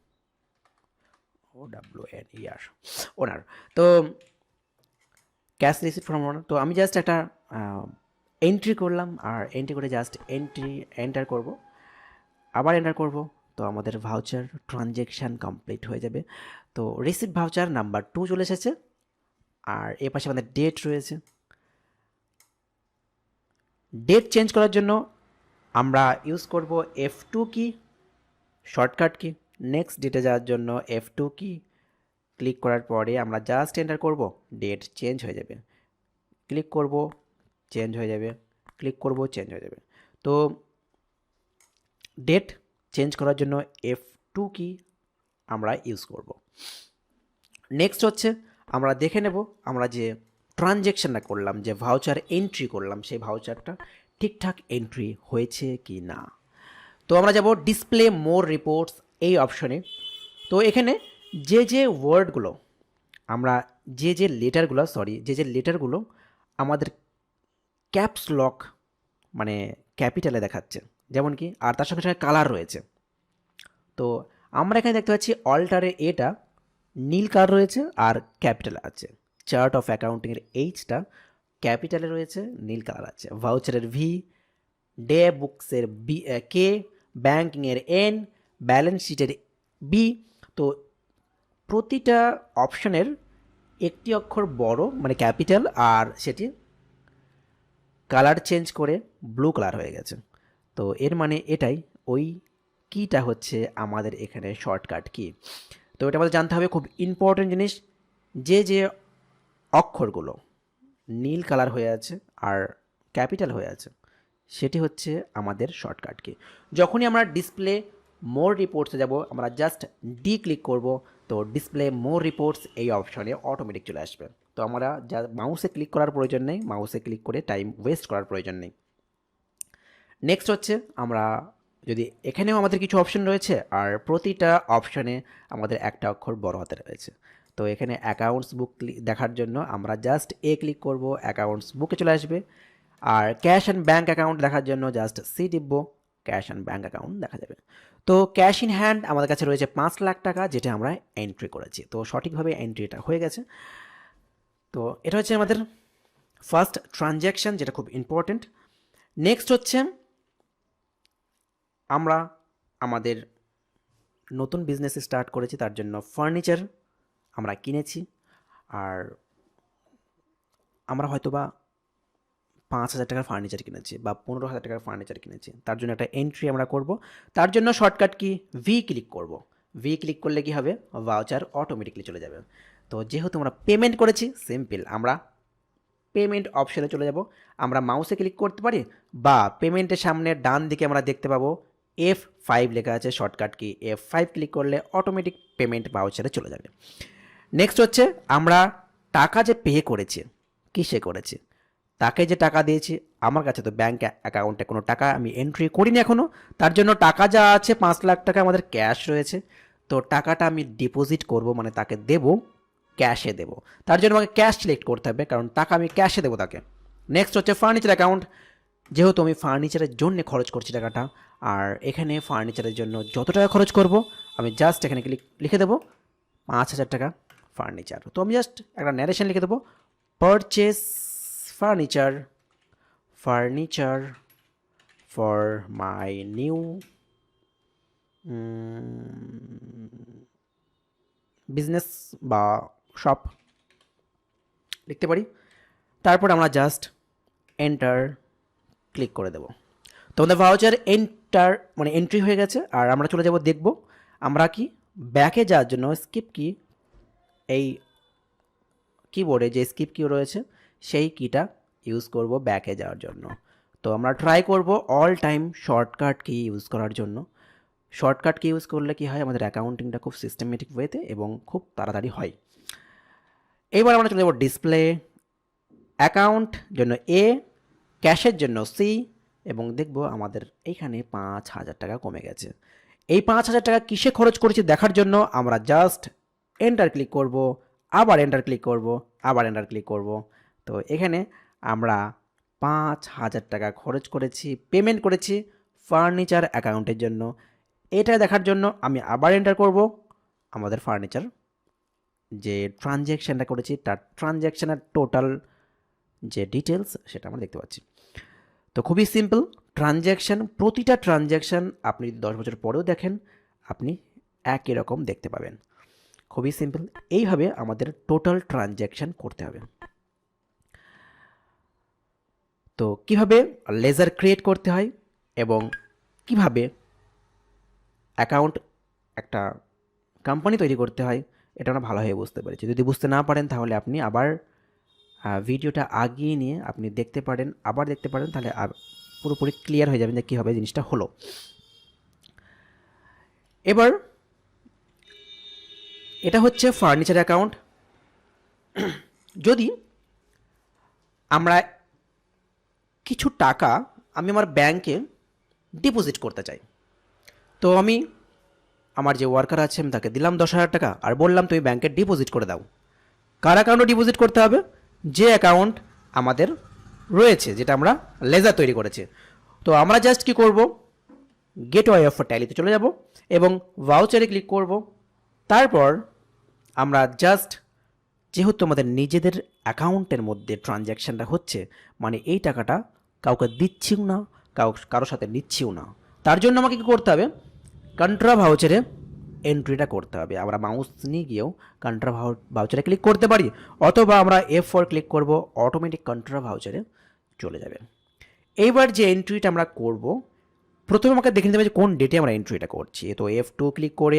তো OWNER, ওনার। তো ক্যাশ রিসিট ফ্রম ওনার, তো আমি জাস্ট একটা এন্ট্রি করলাম, আর এন্ট্রি করে জাস্ট এন্টার করব, আবার এন্টার করব। তো আমাদের ভাউচার ট্রানজ্যাকশান কমপ্লিট হয়ে যাবে। তো রিসিভ ভাউচার নাম্বার 2 চলে এসেছে, আর এ পাশে আমাদের ডেট রয়েছে। ডেট চেঞ্জ করার জন্য আমরা ইউজ করব F2 কি, শর্টকাট কি। নেক্সট ডেটে যাওয়ার জন্য F2 কি ক্লিক করার পরে আমরা জাস্ট এন্টার করব, ডেট চেঞ্জ হয়ে যাবে। ক্লিক করব, চেঞ্জ হয়ে যাবে, ক্লিক করব, চেঞ্জ হয়ে যাবে। তো ডেট চেঞ্জ করার জন্য F2 কি আমরা ইউজ করব। নেক্সট হচ্ছে আমরা দেখে নেব আমরা যে ট্রানজ্যাকশানটা করলাম, যে ভাউচার এন্ট্রি করলাম, সেই ভাউচারটা ঠিকঠাক এন্ট্রি হয়েছে কি না। তো আমরা যাব ডিসপ্লে মোর রিপোর্টস এই অপশনে। তো এখানে যে যে ওয়ার্ডগুলো আমরা যে লেটারগুলো আমাদের ক্যাপস লক মানে ক্যাপিটালে দেখাচ্ছে, যেমন কি, আর তার সঙ্গে সঙ্গে কালার রয়েছে। তো আমরা এখানে দেখতে পাচ্ছি অল্টারে এটা নীল কালার রয়েছে আর ক্যাপিটাল আছে। চার্ট অফ অ্যাকাউন্টিংয়ের এইচটা ক্যাপিটালে রয়েছে, নীল কালার আছে। ভাউচারের ভি, ডে বুকসের বি, কে, ব্যাঙ্কিংয়ের এন, ব্যালেন্স শিটের বি। তো প্রতিটা অপশনের একটি অক্ষর বড় মানে ক্যাপিটাল, আর সেটি কালার চেঞ্জ করে ব্লু কালার হয়ে গেছে। তো এর মানে এটাই, ওই কিটা হচ্ছে আমাদের এখানে শর্টকাট কি। তো এটা আমাদের জানতে হবে, খুব ইম্পর্টেন্ট জিনিস। যে যে অক্ষরগুলো নীল কালার হয়ে আছে আর ক্যাপিটাল হয়ে আছে, সেটি হচ্ছে আমাদের শর্টকাট কি। যখনই আমরা ডিসপ্লে মোর রিপোর্টসে যাব, আমরা জাস্ট ডি ক্লিক করব, তো ডিসপ্লে মোর রিপোর্টস এই অপশনে অটোমেটিক চলে আসবে। তো আমরা যা মাউসে ক্লিক করার প্রয়োজন নেই, মাউসে ক্লিক করে টাইম ওয়েস্ট করার প্রয়োজন নেই। নেক্সট হচ্ছে আমরা যদি এখানেও আমাদের কিছু অপশন রয়েছে, আর প্রতিটা অপশনে আমাদের একটা অক্ষর বড় হাতে রয়েছে। তো এখানে অ্যাকাউন্টস বুক দেখার জন্য আমরা জাস্ট এ ক্লিক করব, অ্যাকাউন্টস বুকে চলে আসবে। আর ক্যাশ অ্যান্ড ব্যাঙ্ক অ্যাকাউন্ট দেখার জন্য জাস্ট সি টিপব, ক্যাশ অ্যান্ড ব্যাঙ্ক অ্যাকাউন্ট দেখা যাবে। তো ক্যাশ ইন হ্যান্ড আমাদের কাছে রয়েছে 5,00,000 টাকা, যেটা আমরা এন্ট্রি করেছি। তো সঠিকভাবে এন্ট্রিটা হয়ে গেছে। তো এটা হচ্ছে আমাদের ফার্স্ট ট্রানজ্যাকশান, যেটা খুব ইম্পর্টেন্ট। নেক্সট হচ্ছে আমরা আমাদের নতুন বিজনেস স্টার্ট করেছি, তার জন্য ফার্নিচার আমরা কিনেছি। আর আমরা হয়তো বা 5,000 টাকার ফার্নিচার কিনেছি বা 15,000 টাকার ফার্নিচার কিনেছি, তার জন্য একটা এন্ট্রি আমরা করব। তার জন্য শর্টকাট কি, ভি ক্লিক করব। ভি ক্লিক করলে কি হবে, ভাউচার অটোমেটিকলি চলে যাবে। তো যেহেতু আমরা পেমেন্ট করেছি, সিম্পল আমরা পেমেন্ট অপশনে চলে যাব। আমরা মাউসে ক্লিক করতে পারি, বা পেমেন্টের সামনে ডান দিকে আমরা দেখতে পাবো F5 লেখা আছে, শর্টকাট কি F5 ক্লিক করলে অটোমেটিক পেমেন্ট ভাউচারে চলে যাবে। নেক্সট হচ্ছে আমরা টাকা যে পে করেছি, কিসে করেছি, তাকে যে টাকা দিয়েছি, আমার কাছে তো ব্যাঙ্ক অ্যাকাউন্টে কোনো টাকা আমি এন্ট্রি করিনি এখনও। তার জন্য টাকা যা আছে 5,00,000 টাকা আমাদের ক্যাশ রয়েছে। তো টাকাটা আমি ডিপোজিট করব, মানে তাকে দেব, ক্যাশে দেব। তার জন্য আমাকে ক্যাশ সিলেক্ট করতে হবে, কারণ টাকা আমি ক্যাশে দেবো তাকে। নেক্সট হচ্ছে ফার্নিচার অ্যাকাউন্ট, যেহেতু আমি ফার্নিচারের জন্য খরচ করছি টাকাটা, আর এখানে ফার্নিচারের জন্য যত টাকা খরচ করব আমি জাস্ট এখানে লিখে দেবো 5,000 টাকা ফার্নিচার। তো আমি জাস্ট একটা ন্যারেশন লিখে দেবো, purchase furniture for my new business বা শপ লিখতে পারি। তারপর আমরা জাস্ট এন্টার ক্লিক করে দেব। তো আমাদের ভাউচার এন্ট্রি হয়ে গেছে। আর আমরা চলে যাব, দেখব আমরা কি ব্যাকে যাওয়ার জন্য স্কিপ কি, এই কিবোর্ডে যে স্কিপ কি রয়েছে সেই কিটা ইউজ করব ব্যাকে যাওয়ার জন্য। তো আমরা ট্রাই করব all time shortcut key use করার জন্য। শর্টকাট কি ইউজ করলে কি হয়, আমাদের অ্যাকাউন্টিংটা খুব সিস্টেমেটিক ওয়েতে এবং খুব তাড়াতাড়ি হয়। এইবার আমরা চলে যাব ডিসপ্লে অ্যাকাউন্ট জন্য এ, ক্যাশের জন্য সি, এবং দেখব আমাদের এইখানে 5,000 টাকা কমে গেছে। এই 5,000 টাকা কিসে খরচ করেছি দেখার জন্য আমরা জাস্ট এন্টার ক্লিক করব, আবার এন্টার ক্লিক করব, আবার এন্টার ক্লিক করব। তো এখানে আমরা 5,000 টাকা খরচ করেছি, পেমেন্ট করেছি ফার্নিচার অ্যাকাউন্টের জন্য। এটা দেখার জন্য আমি আবার এন্টার করব, আমাদের ফার্নিচার যে ট্রানজ্যাকশানটা করেছি তার ট্রানজ্যাকশানের টোটাল যে ডিটেলস সেটা আমরা দেখতে পাচ্ছি। তো খুবই সিম্পল, ট্রানজ্যাকশান, প্রতিটা ট্রানজ্যাকশান আপনি যদি 10 বছর পরেও দেখেন আপনি একই রকম দেখতে পাবেন। খুবই সিম্পল, এইভাবে আমাদের টোটাল ট্রানজ্যাকশান করতে হবে। তো কিভাবে লেজার ক্রিয়েট করতে হয় এবং কিভাবে অ্যাকাউন্ট একটা কোম্পানি তৈরি করতে হয় এটা আমরা ভালোভাবে বুঝতে পেরেছি। যদি বুঝতে না পারেন তাহলে আপনি আবার ভিডিওটা আগিয়ে নিয়ে আপনি দেখতে পারেন, আবার দেখতে পারেন, তাহলে পুরোপুরি ক্লিয়ার হয়ে যাবেন যে কীভাবে জিনিসটা হলো। এবার এটা হচ্ছে ফার্নিচার অ্যাকাউন্ট। যদি আমরা কিছু টাকা আমি আমার ব্যাংকে ডিপোজিট করতে চাই, তো আমি আমার যে ওয়ার্কার আছে আমি তাকে দিলাম 10,000 টাকা আর বললাম তুমি ব্যাংকে ডিপোজিট করে দাও। কার অ্যাকাউন্টে ডিপোজিট করতে হবে? যে অ্যাকাউন্ট আমাদের রয়েছে, যেটা আমরা লেজার তৈরি করেছি। তো আমরা জাস্ট কি করব, গেটওয়ে অফ ট্যালিতে চলে যাব এবং ভাউচারে ক্লিক করব। তারপর আমরা জাস্ট, যেহেতু আমাদের নিজেদের অ্যাকাউন্টের মধ্যে ট্রানজ্যাকশানটা হচ্ছে, মানে এই টাকাটা কাউকে দিচ্ছিও না, কারোর সাথে নিচ্ছিও না, তার জন্য আমাকে কী করতে হবে, কন্ট্রা ভাউচারে এন্ট্রিটা করতে হবে। আমরা মাউস নিয়ে গিয়েও কন্ট্রা ভাউচারে ক্লিক করতে পারি, অথবা আমরা F4 ক্লিক করব, অটোমেটিক কন্ট্রা ভাউচারে চলে যাবে। এইবার যে এন্ট্রিটা আমরা করব, প্রথমে আমাকে দেখে নিতে হবে যে কোন ডেটে আমরা এন্ট্রিটা করছি। তো F2 ক্লিক করে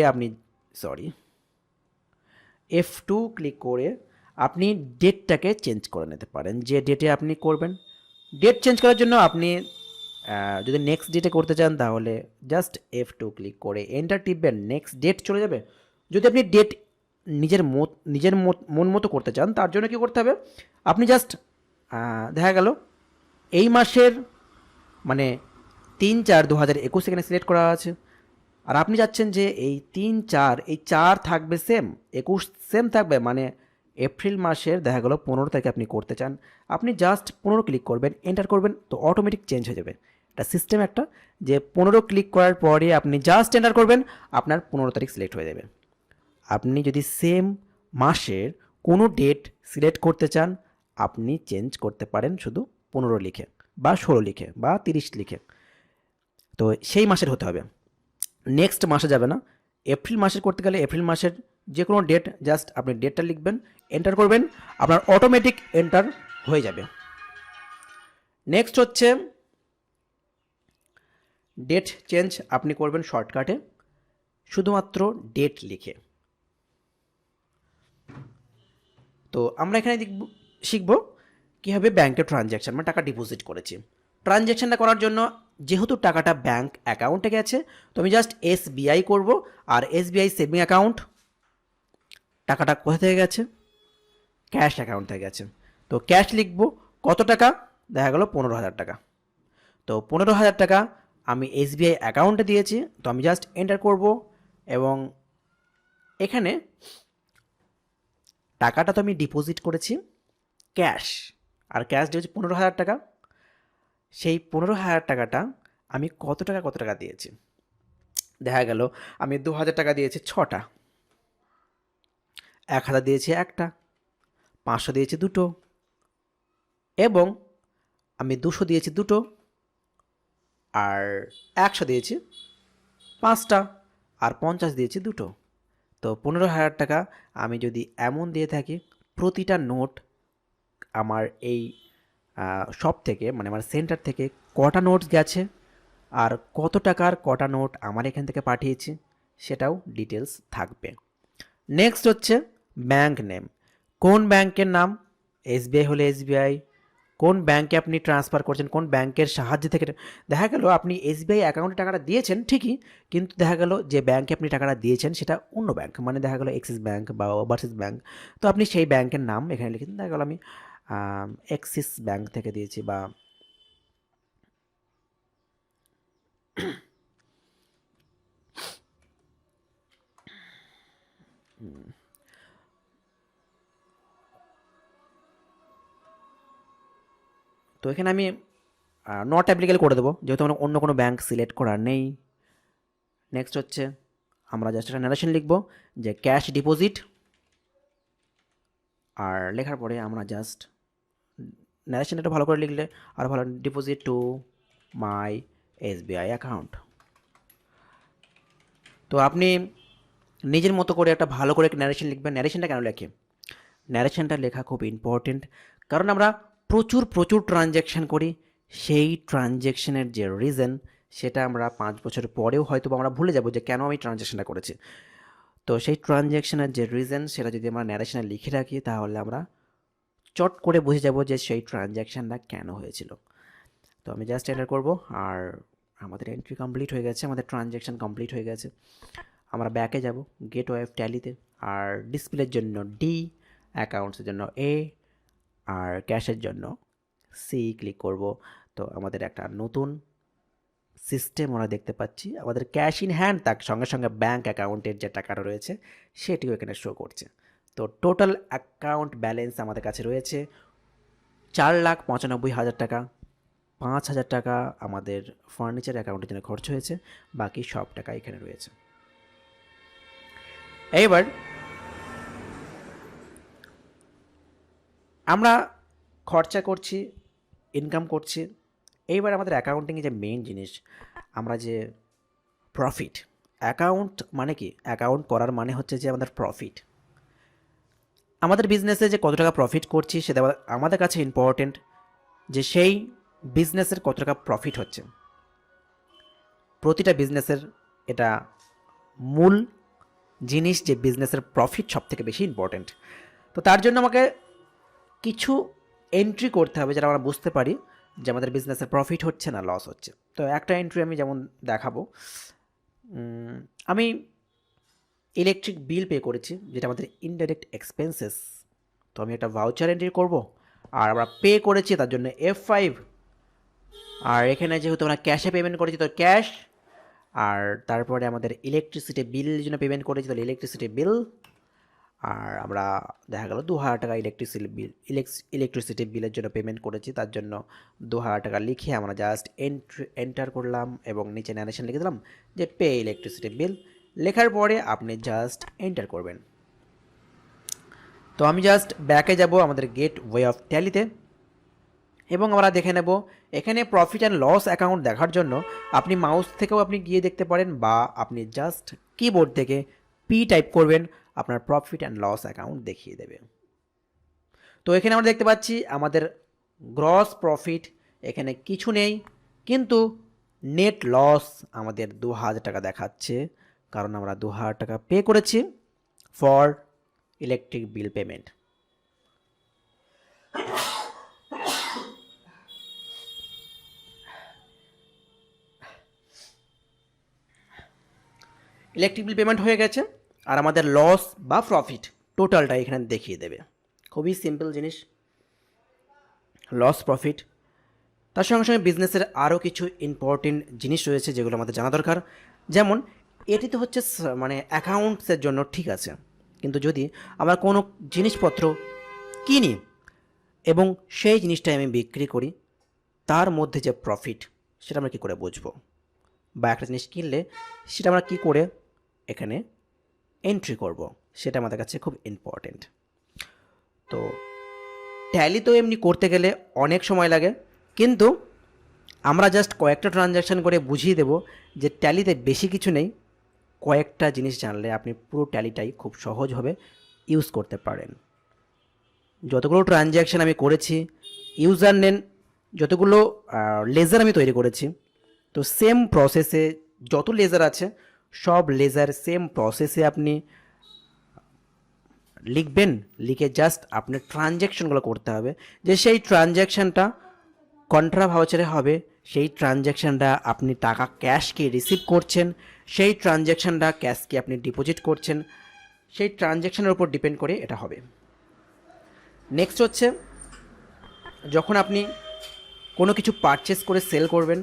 F2 ক্লিক করে আপনি ডেটটাকে চেঞ্জ করে নিতে পারেন, যে ডেটে আপনি করবেন। ডেট চেঞ্জ করার জন্য আপনি যদি নেক্সট ডেটে করতে চান তাহলে জাস্ট F2 ক্লিক করে এন্টার টিপবেন, নেক্সট ডেট চলে যাবে। যদি আপনি ডেট নিজের মন মতো করতে চান তার জন্য কী করতে হবে, আপনি জাস্ট দেখা গেল এই মাসের মানে 3/4/2021 এখানে সিলেক্ট করা আছে, আর আপনি যাচ্ছেন যে এই 3/4 এই 4 থাকবে সেম, 21 সেম থাকবে, মানে এপ্রিল মাসের দেখা গেল 15 তারিখে আপনি করতে চান, আপনি জাস্ট 15 ক্লিক করবেন, এন্টার করবেন, তো অটোমেটিক চেঞ্জ হয়ে যাবে। এটা সিস্টেম একটা, যে 15 ক্লিক করার পরে আপনি জাস্ট এন্টার করবেন, আপনার 15 তারিখ সিলেক্ট হয়ে যাবে। আপনি যদি সেম মাসের কোনো ডেট সিলেক্ট করতে চান আপনি চেঞ্জ করতে পারেন শুধু 15 লিখে বা 16 লিখে বা 30 লিখে, তো সেই মাসের হতে হবে, নেক্সট মাসে যাবে না। এপ্রিল মাসের করতে গেলে এপ্রিল মাসের যে কোনো ডেট জাস্ট আপনি ডেটটা লিখবেন, এন্টার করবেন, আপনার অটোমেটিক এন্টার হয়ে যাবে। নেক্সট হচ্ছে ডেট চেঞ্জ আপনি করবেন শর্টকাটে, শুধুমাত্র ডেট লিখে। তো আমরা এখানে শিখব কীভাবে ব্যাংকে ট্রানজ্যাকশান, মানে টাকা ডিপোজিট করেছি। ট্রানজ্যাকশানটা করার জন্য যেহেতু টাকাটা ব্যাংক অ্যাকাউন্টে গেছে, তো আমি জাস্ট SBI করব, আর SBI সেভিং অ্যাকাউন্ট, টাকাটা কোথা থেকে গেছে, ক্যাশ অ্যাকাউন্ট থেকে গেছে, তো ক্যাশ লিখব। কত টাকা, দেখা গেল 15,000 টাকা, তো 15,000 টাকা আমি SBI অ্যাকাউন্টে দিয়েছি, তো আমি জাস্ট এন্টার করব এবং এখানে টাকাটা তো আমি ডিপোজিট করেছি ক্যাশ, আর ক্যাশ দিয়েছি 15,000 টাকা। সেই 15,000 টাকাটা আমি কত টাকা দিয়েছি, দেখা গেল আমি 2,000 টাকা দিয়েছি 6টা, 1,000 দিয়েছি 1টা, 500 দিয়েছি 2টো, এবং আমি 200 দিয়েছি 2টো, আর 100 দিয়েছি 5টা, আর 50 দিয়েছি 2টো। তো 15,000 টাকা আমি যদি এমন দিয়ে থাকি, প্রতিটা নোট আমার এই শপ থেকে, মানে আমার সেন্টার থেকে কটা নোটস গেছে আর কত টাকার কটা নোট আমার এখান থেকে পাঠিয়েছি সেটাও ডিটেলস থাকবে। নেক্সট হচ্ছে ব্যাংক নেম, কোন ব্যাংকের নাম, SBI হলে SBI, কোন ব্যাংকে আপনি ট্রান্সফার করছেন, কোন ব্যাংকের সাহায্য থেকে। দেখা গেল আপনি SBI অ্যাকাউন্টে টাকাটা দিয়েছেন ঠিকই, কিন্তু দেখা গেল যে ব্যাংকে আপনি টাকাটা দিয়েছেন সেটা অন্য ব্যাংক, মানে দেখা গেল এক্সিস ব্যাংক বা ওভারসিজ ব্যাংক, তো আপনি সেই ব্যাংকের নাম এখানে লিখেছেন, দেখা গেল আমি এক্সিস ব্যাংক থেকে দিয়েছি, বা তো এখানে আমি নট অ্যাপ্লিকেবল করে দেবো, যেহেতু আমার অন্য কোনো ব্যাংক সিলেক্ট করা নেই। নেক্সট হচ্ছে আমরা জাস্ট একটা নারেশন লিখব যে ক্যাশ ডিপোজিট, আর লেখার পরে আমরা জাস্ট ন্যারেশনটা ভালো করে লিখলে আর ভালো, deposit to my SBI account. তো আপনি নিজের মতো করে একটা ভালো করে ন্যারেশন লিখবেন। ন্যারেশনটা কেন লেখে? ন্যারেশনটা লেখা খুব ইম্পর্টেন্ট, কারণ আমরা প্রচুর প্রচুর ট্রানজ্যাকশান করি। সেই ট্রানজ্যাকশানের যে রিজন সেটা আমরা 5 বছর পরেও হয়তো আমরা ভুলে যাব যে কেন আমি ট্রানজ্যাকশানটা করেছি। তো সেই ট্রানজ্যাকশানের যে রিজন সেটা যদি আমরা ন্যারেশনে লিখে রাখি তাহলে আমরা চট করে বুঝে যাব যে সেই ট্রানজ্যাকশানটা কেন হয়েছিল। তো আমি জাস্ট এন্টার করব, আর আমাদের এন্ট্রি কমপ্লিট হয়ে গেছে, আমাদের ট্রানজ্যাকশান কমপ্লিট হয়ে গেছে। আমরা ব্যাকে যাব গেটওয়ে অফ ট্যালিতে, আর ডিসপ্লের জন্য ডি, অ্যাকাউন্টসের জন্য এ, আর ক্যাশের জন্য সি ক্লিক করব। তো আমাদের একটা নতুন সিস্টেম আমরা দেখতে পাচ্ছি। আমাদের ক্যাশ ইন হ্যান্ড, তার সঙ্গে সঙ্গে ব্যাঙ্ক অ্যাকাউন্টের যে টাকাটা রয়েছে সেটিও এখানে শো করছে। তো টোটাল অ্যাকাউন্ট ব্যালেন্স আমাদের কাছে রয়েছে 4,95,000 টাকা। 5,000 টাকা আমাদের ফার্নিচার অ্যাকাউন্টের জন্য খরচ হয়েছে, বাকি সব টাকা এখানে রয়েছে। এইবার আমরা খরচা করছি, ইনকাম করছি। এইবার আমাদের অ্যাকাউন্টিংয়ে যে মেইন জিনিস, আমরা যে প্রফিট, অ্যাকাউন্ট মানে কি? অ্যাকাউন্ট করার মানে হচ্ছে যে আমাদের প্রফিট, আমাদের বিজনেসে যে কত টাকা প্রফিট করছি সেটা আমাদের কাছে ইম্পর্টেন্ট, যে সেই বিজনেসের কত টাকা প্রফিট হচ্ছে। প্রতিটা বিজনেসের এটা মূল জিনিস যে বিজনেসের প্রফিট সব থেকে বেশি ইম্পর্টেন্ট। তো তার জন্য আমাকে কিছু এন্ট্রি করতে হবে যেটা আমরা বুঝতে পারি যে আমাদের বিজনেসের প্রফিট হচ্ছে না লস হচ্ছে। তো একটা এন্ট্রি আমি যেমন দেখাবো, আমি ইলেকট্রিক বিল পে করেছি যেটা আমাদের ইনডাইরেক্ট এক্সপেন্সেস। তো আমি একটা ভাউচার এন্ট্রি করব, আর আমরা পে করেছি তার জন্য F5। আর এখানে যেহেতু আমরা ক্যাশে পেমেন্ট করেছি তো ক্যাশ, আর তারপরে আমাদের ইলেকট্রিসিটি বিলের জন্য পেমেন্ট করেছি তাহলে ইলেকট্রিসিটি বিল। আর আমরা দেখা গেল 2,000 টাকা ইলেকট্রিসিটি বিলের জন্য পেমেন্ট করেছি, তার জন্য 2,000 টাকা লিখে আমরা জাস্ট এন্টার করলাম এবং নিচে ন্যারেশন লিখে দিলাম যে পে ইলেকট্রিসিটি বিল। লেখার পরে আপনি জাস্ট এন্টার করবেন। তো আমি জাস্ট ব্যাকে যাব আমাদের গেটওয়ে অফ ট্যালিতে, এবং আমরা দেখে নেব এখানে প্রফিট অ্যান্ড লস অ্যাকাউন্ট দেখার জন্য আপনি মাউস থেকেও আপনি গিয়ে দেখতে পারেন, বা আপনি জাস্ট কিবোর্ড থেকে পি টাইপ করবেন, আপনার প্রফিট অ্যান্ড লস অ্যাকাউন্ট দেখিয়ে দেবে। তো এখানে আমরা দেখতে পাচ্ছি আমাদের গ্রস প্রফিট এখানে কিছু নেই, কিন্তু নেট লস আমাদের 2,000 টাকা দেখাচ্ছে, কারণ আমরা 2,000 টাকা পে করেছি for electric bill payment. Electric bill payment হয়ে গেছে, আর আমাদের লস বা প্রফিট টোটালটা এখানে দেখিয়ে দেবে। খুবই সিম্পল জিনিস, লস প্রফিট। তার সঙ্গে সঙ্গে বিজনেসের আরও কিছু ইম্পর্টেন্ট জিনিস রয়েছে যেগুলো আমাদের জানা দরকার। যেমন এটি তো হচ্ছে মানে অ্যাকাউন্টসের জন্য ঠিক আছে, কিন্তু যদি আমরা কোনো জিনিসপত্র কিনি এবং সেই জিনিসটাই আমি বিক্রি করি, তার মধ্যে যে প্রফিট সেটা আমরা কী করে বুঝবো? বা একটা জিনিস কিনলে সেটা আমরা কী করে এখানে এন্ট্রি করব, সেটা আমাদের কাছে খুব ইম্পর্টেন্ট। তো ট্যালি তো এমনি করতে গেলে অনেক সময় লাগে, কিন্তু আমরা জাস্ট কয়েকটা ট্রানজ্যাকশান করে বুঝিয়ে দেব যে ট্যালিতে বেশি কিছু নেই। কয়েকটা জিনিস জানলে আপনি পুরো ট্যালিটাই খুব সহজভাবে ইউজ করতে পারেন। যতগুলো ট্রানজ্যাকশান আমি করেছি, ইউজার নেন, যতগুলো লেজার আমি তৈরি করেছি, তো সেম প্রসেসে যত লেজার আছে সব লেজার সেম প্রসেসে আপনি লিখবেন। লিখে জাস্ট আপনার ট্রানজ্যাকশানগুলো করতে হবে, যে সেই ট্রানজ্যাকশানটা কন্ট্রা ভাউচারে হবে, সেই ট্রানজ্যাকশানটা আপনি টাকা ক্যাশকে রিসিভ করছেন, সেই ট্রানজ্যাকশানটা ক্যাশকে আপনি ডিপোজিট করছেন, সেই ট্রানজ্যাকশানের উপর ডিপেন্ড করে এটা হবে। নেক্সট হচ্ছে যখন আপনি কোনো কিছু পারচেস করে সেল করবেন,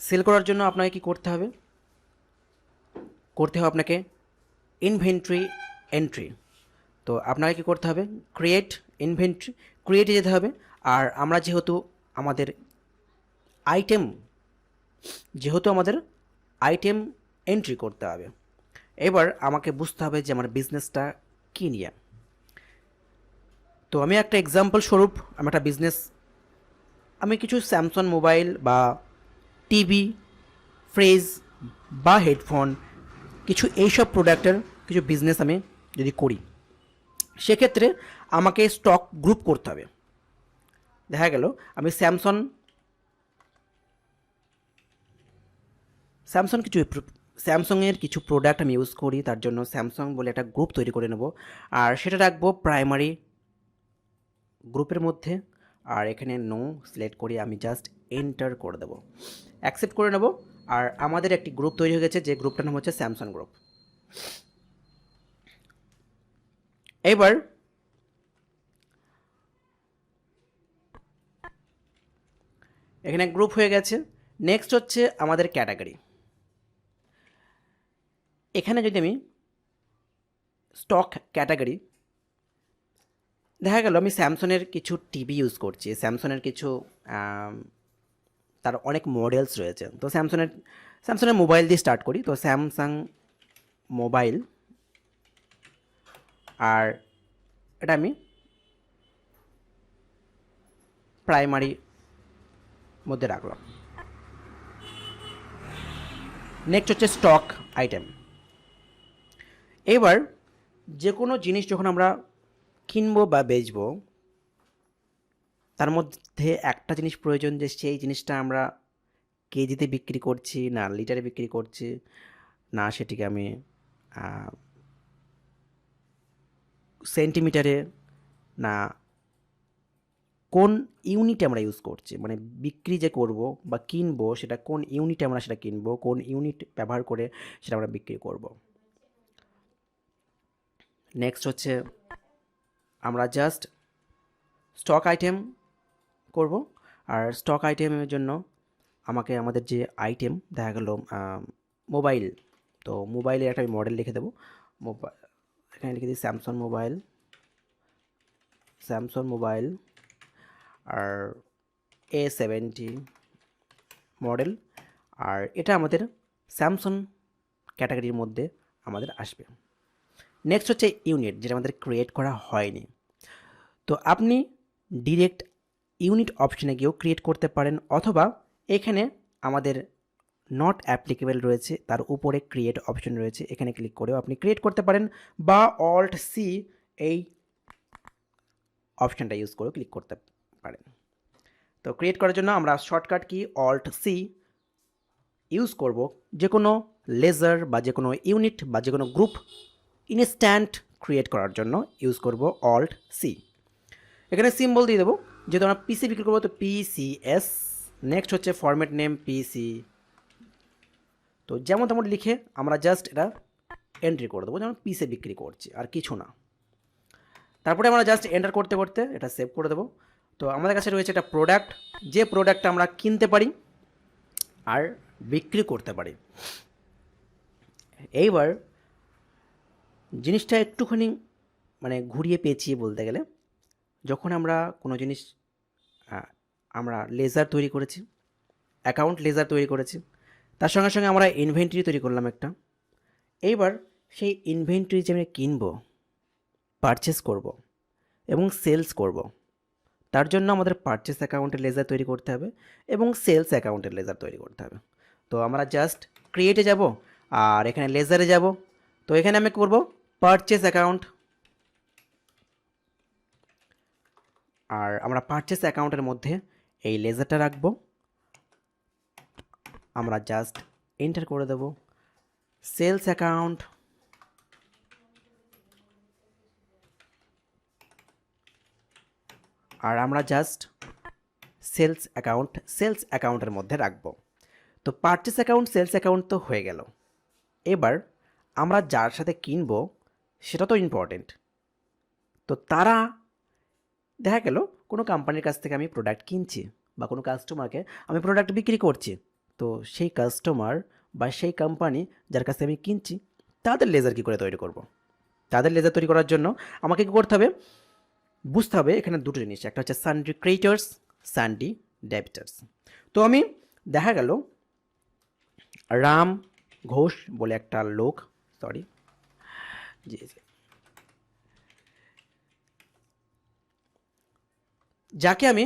সেল করার জন্য আপনাকে কি করতে হবে? আপনাকে ইনভেন্টরি এন্ট্রি। তো আপনাকে কি করতে হবে? ক্রিয়েট ইনভেন্টরি, ক্রিয়েটে যেতে হবে। আর আমরা যেহেতু আমাদের আইটেম এন্ট্রি করতে হবে, এবার আমাকে বুঝতে হবে যে আমার বিজনেসটা কী নিয়ে। তো আমি একটা এক্সাম্পল স্বরূপ আমি একটা বিজনেস, আমি কিছু স্যামসাং মোবাইল বা টিভি, ফ্রিজ বা হেডফোন, কিছু এইসব প্রোডাক্টের কিছু বিজনেস আমি যদি করি, সেক্ষেত্রে আমাকে স্টক গ্রুপ করতে হবে। দেখা গেল আমি স্যামসাং কিছু স্যামসাংয়ের কিছু প্রোডাক্ট আমি ইউজ করি, তার জন্য স্যামসাং বলে একটা গ্রুপ তৈরি করে নেব, আর সেটা রাখবো প্রাইমারি গ্রুপের মধ্যে। আর এখানে নো সিলেক্ট করে আমি জাস্ট এন্টার করে দেবো, অ্যাকসেপ্ট করে নেব। আর আমাদের একটি গ্রুপ তৈরি হয়ে গেছে, যে গ্রুপটার নাম হচ্ছে স্যামসাং গ্রুপ। এবার এখানে গ্রুপ হয়ে গেছে। নেক্সট হচ্ছে আমাদের ক্যাটাগরি। এখানে যদি আমি স্টক ক্যাটাগরি, দেখা গেল আমি স্যামসংয়ের কিছু টিভি ইউজ করছি, স্যামসংয়ের কিছু তার অনেক মডেলস রয়েছে। তো স্যামসংয়ের মোবাইল দিয়ে স্টার্ট করি। তো স্যামসাং মোবাইল, আর এটা আমি প্রাইমারি মধ্যে রাখলাম। নেক্সট হচ্ছে স্টক আইটেম। এবার যে কোনো জিনিস যখন আমরা কিনবো বা বেচবো, তার মধ্যে একটা জিনিস প্রয়োজন, যে সেই জিনিসটা আমরা কেজিতে বিক্রি করছি না লিটারে বিক্রি করছি, না সেটিকে আমি সেন্টিমিটারে, না কোন ইউনিটে আমরা ইউজ করছি, মানে বিক্রি যে করব বা কিনবো সেটা কোন ইউনিটে আমরা সেটা কিনবো, কোন ইউনিট ব্যবহার করে সেটা আমরা বিক্রি করব। নেক্সট হচ্ছে আমরা জাস্ট স্টক আইটেম করব। আর স্টক আইটেমের জন্য আমাকে আমাদের যে আইটেম, দেখা গেল মোবাইল, তো মোবাইলের একটা আমি মডেল লিখে দেবো। মোবাইল, এখানে লিখে দিই স্যামসং মোবাইল আর A70 মডেল। আর এটা আমাদের স্যামসং ক্যাটাগরির মধ্যে আমাদের আসবে। নেক্সট হচ্ছে ইউনিট, যেটা আমাদের ক্রিয়েট করা হয়নি। তো আপনি ডিরেক্ট ইউনিট অপশনে গিয়েও ক্রিয়েট করতে পারেন, অথবা এখানে আমাদের নট অ্যাপ্লিকেবল রয়েছে, তার উপরে ক্রিয়েট অপশন রয়েছে, এখানে ক্লিক করেও আপনি ক্রিয়েট করতে পারেন, বা অল্ট সি এই অপশানটা ইউজ করেও ক্লিক করতে পারেন। তো ক্রিয়েট করার জন্য আমরা shortcut key alt C use করব। যে কোনো লেজার বা যে কোনো ইউনিট বা যে কোনো গ্রুপ ইনস্ট্যান্ট ক্রিয়েট করার জন্য ইউজ করব অল্ট সি। এখানে সিম্বল দিয়ে দেবো, যেহেতু আমরা পিসি বিক্রি করবো তো PCS। নেক্সট হচ্ছে ফরম্যাট নেম পিসি, তো যেমন তেমন লিখে আমরা জাস্ট এটা এন্ট্রি করে দেবো, যেমন পিসে বিক্রি করছি, আর কিছু না। তারপরে আমরা জাস্ট এন্টার করতে করতে এটা সেভ করে দেবো। তো আমাদের কাছে রয়েছে একটা প্রোডাক্ট, যে প্রোডাক্টটা আমরা কিনতে পারি আর বিক্রি করতে পারি। এইবার জিনিসটা একটুখানি মানে ঘুরিয়ে পেঁচিয়ে বলতে গেলে, যখন আমরা কোনো জিনিস আমরা লেজার তৈরি করেছি, অ্যাকাউন্ট লেজার তৈরি করেছি, তার সঙ্গে সঙ্গে আমরা ইনভেন্টরি তৈরি করলাম একটা। এইবার সেই ইনভেন্টরি যে আমি কিনবো, পারচেস করব এবং সেলস করব, তার জন্য আমাদের পারচেস অ্যাকাউন্টের লেজার তৈরি করতে হবে এবং সেলস অ্যাকাউন্টের লেজার তৈরি করতে হবে। তো আমরা জাস্ট ক্রিয়েটে যাব আর এখানে লেজারে যাব। তো এখানে আমি করব পারচেস অ্যাকাউন্ট, আর আমরা পারচেস অ্যাকাউন্টের মধ্যে এই লেজারটা রাখবো। আমরা জাস্ট এন্টার করে দেব সেলস অ্যাকাউন্ট, আর আমরা জাস্ট সেলস অ্যাকাউন্টের মধ্যে রাখবো। তো পারচেস অ্যাকাউন্ট সেলস অ্যাকাউন্ট তো হয়ে গেল। এবার আমরা যার সাথে কিনবো সেটা তো ইম্পর্টেন্ট। তো তারা, দেখা গেল কোনো কোম্পানির কাছ থেকে আমি প্রোডাক্ট কিনছি বা কোনো কাস্টমারকে আমি প্রোডাক্ট বিক্রি করছি, তো সেই কাস্টমার বা সেই কোম্পানি যার কাছ থেকে আমি কিনছি, তাদের লেজার কী করে তৈরি করব। তাদের লেজার তৈরি করার জন্য আমাকে কী করতে হবে, বুঝতে হবে এখানে দুটো জিনিস, একটা হচ্ছে সানডি ক্রিয়েটর্স, সানডি ডেবিটার্স। তো আমি, দেখা গেল রাম ঘোষ বলে একটা লোক, সরি, জি জি, যাকে আমি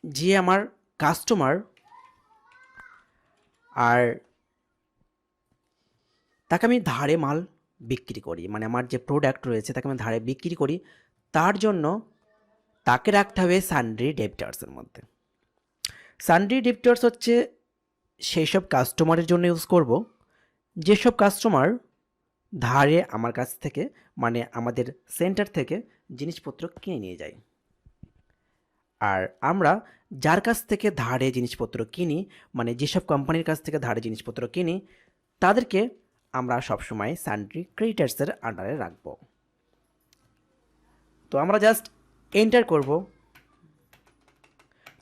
যে আমার কাস্টমার আর তাকে আমি ধারে মাল বিক্রি করি, মানে আমার যে প্রোডাক্ট রয়েছে তাকে আমি ধারে বিক্রি করি, তার জন্য তাকে রাখতে হবে সানড্রি ডেবিটর্সের মধ্যে। সানড্রি ডেবিটর্স হচ্ছে সেই সব কাস্টমারের জন্য ইউজ করব যেসব কাস্টমার ধারে আমার কাছ থেকে, মানে আমাদের সেন্টার থেকে জিনিসপত্র কিনে নিয়ে যায়। আর আমরা যার কাছ থেকে ধারে জিনিসপত্র কিনি, মানে যেসব কোম্পানির কাছ থেকে ধারে জিনিসপত্র কিনি, তাদেরকে আমরা সবসময় সানড্রি ক্রেডিটার্সের আন্ডারে রাখব। তো আমরা জাস্ট এন্টার করব।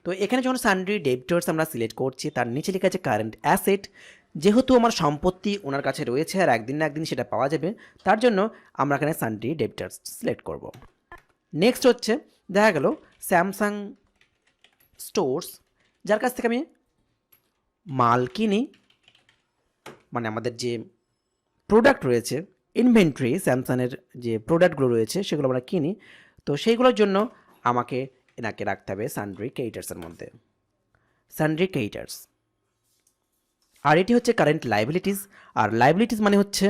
তো এখানে যখন সানড্রি ডেবিটর্স আমরা সিলেক্ট করছি, তার নিচে লেখা আছে কারেন্ট অ্যাসেট। যেহেতু আমার সম্পত্তি ওনার কাছে রয়েছে আর একদিন না একদিন সেটা পাওয়া যাবে, তার জন্য আমরা এখানে সানড্রি ডেবিটর্স সিলেক্ট করব। নেক্সট হচ্ছে দেখা গেল স্যামসাং স্টোর্স, যার কাছ থেকে আমি মাল কিনি, মানে আমাদের যে প্রোডাক্ট রয়েছে ইনভেন্টরি স্যামসাংয়ের যে প্রোডাক্টগুলো রয়েছে সেগুলো আমরা কিনি, তো সেইগুলোর জন্য আমাকে এনাকে রাখতে হবে সানড্রি ক্রেডিটার্সের মধ্যে, সানড্রি ক্রেডিটার্স। আর এটি হচ্ছে কারেন্ট লাইবিলিটিস। আর লাইবিলিটিস মানে হচ্ছে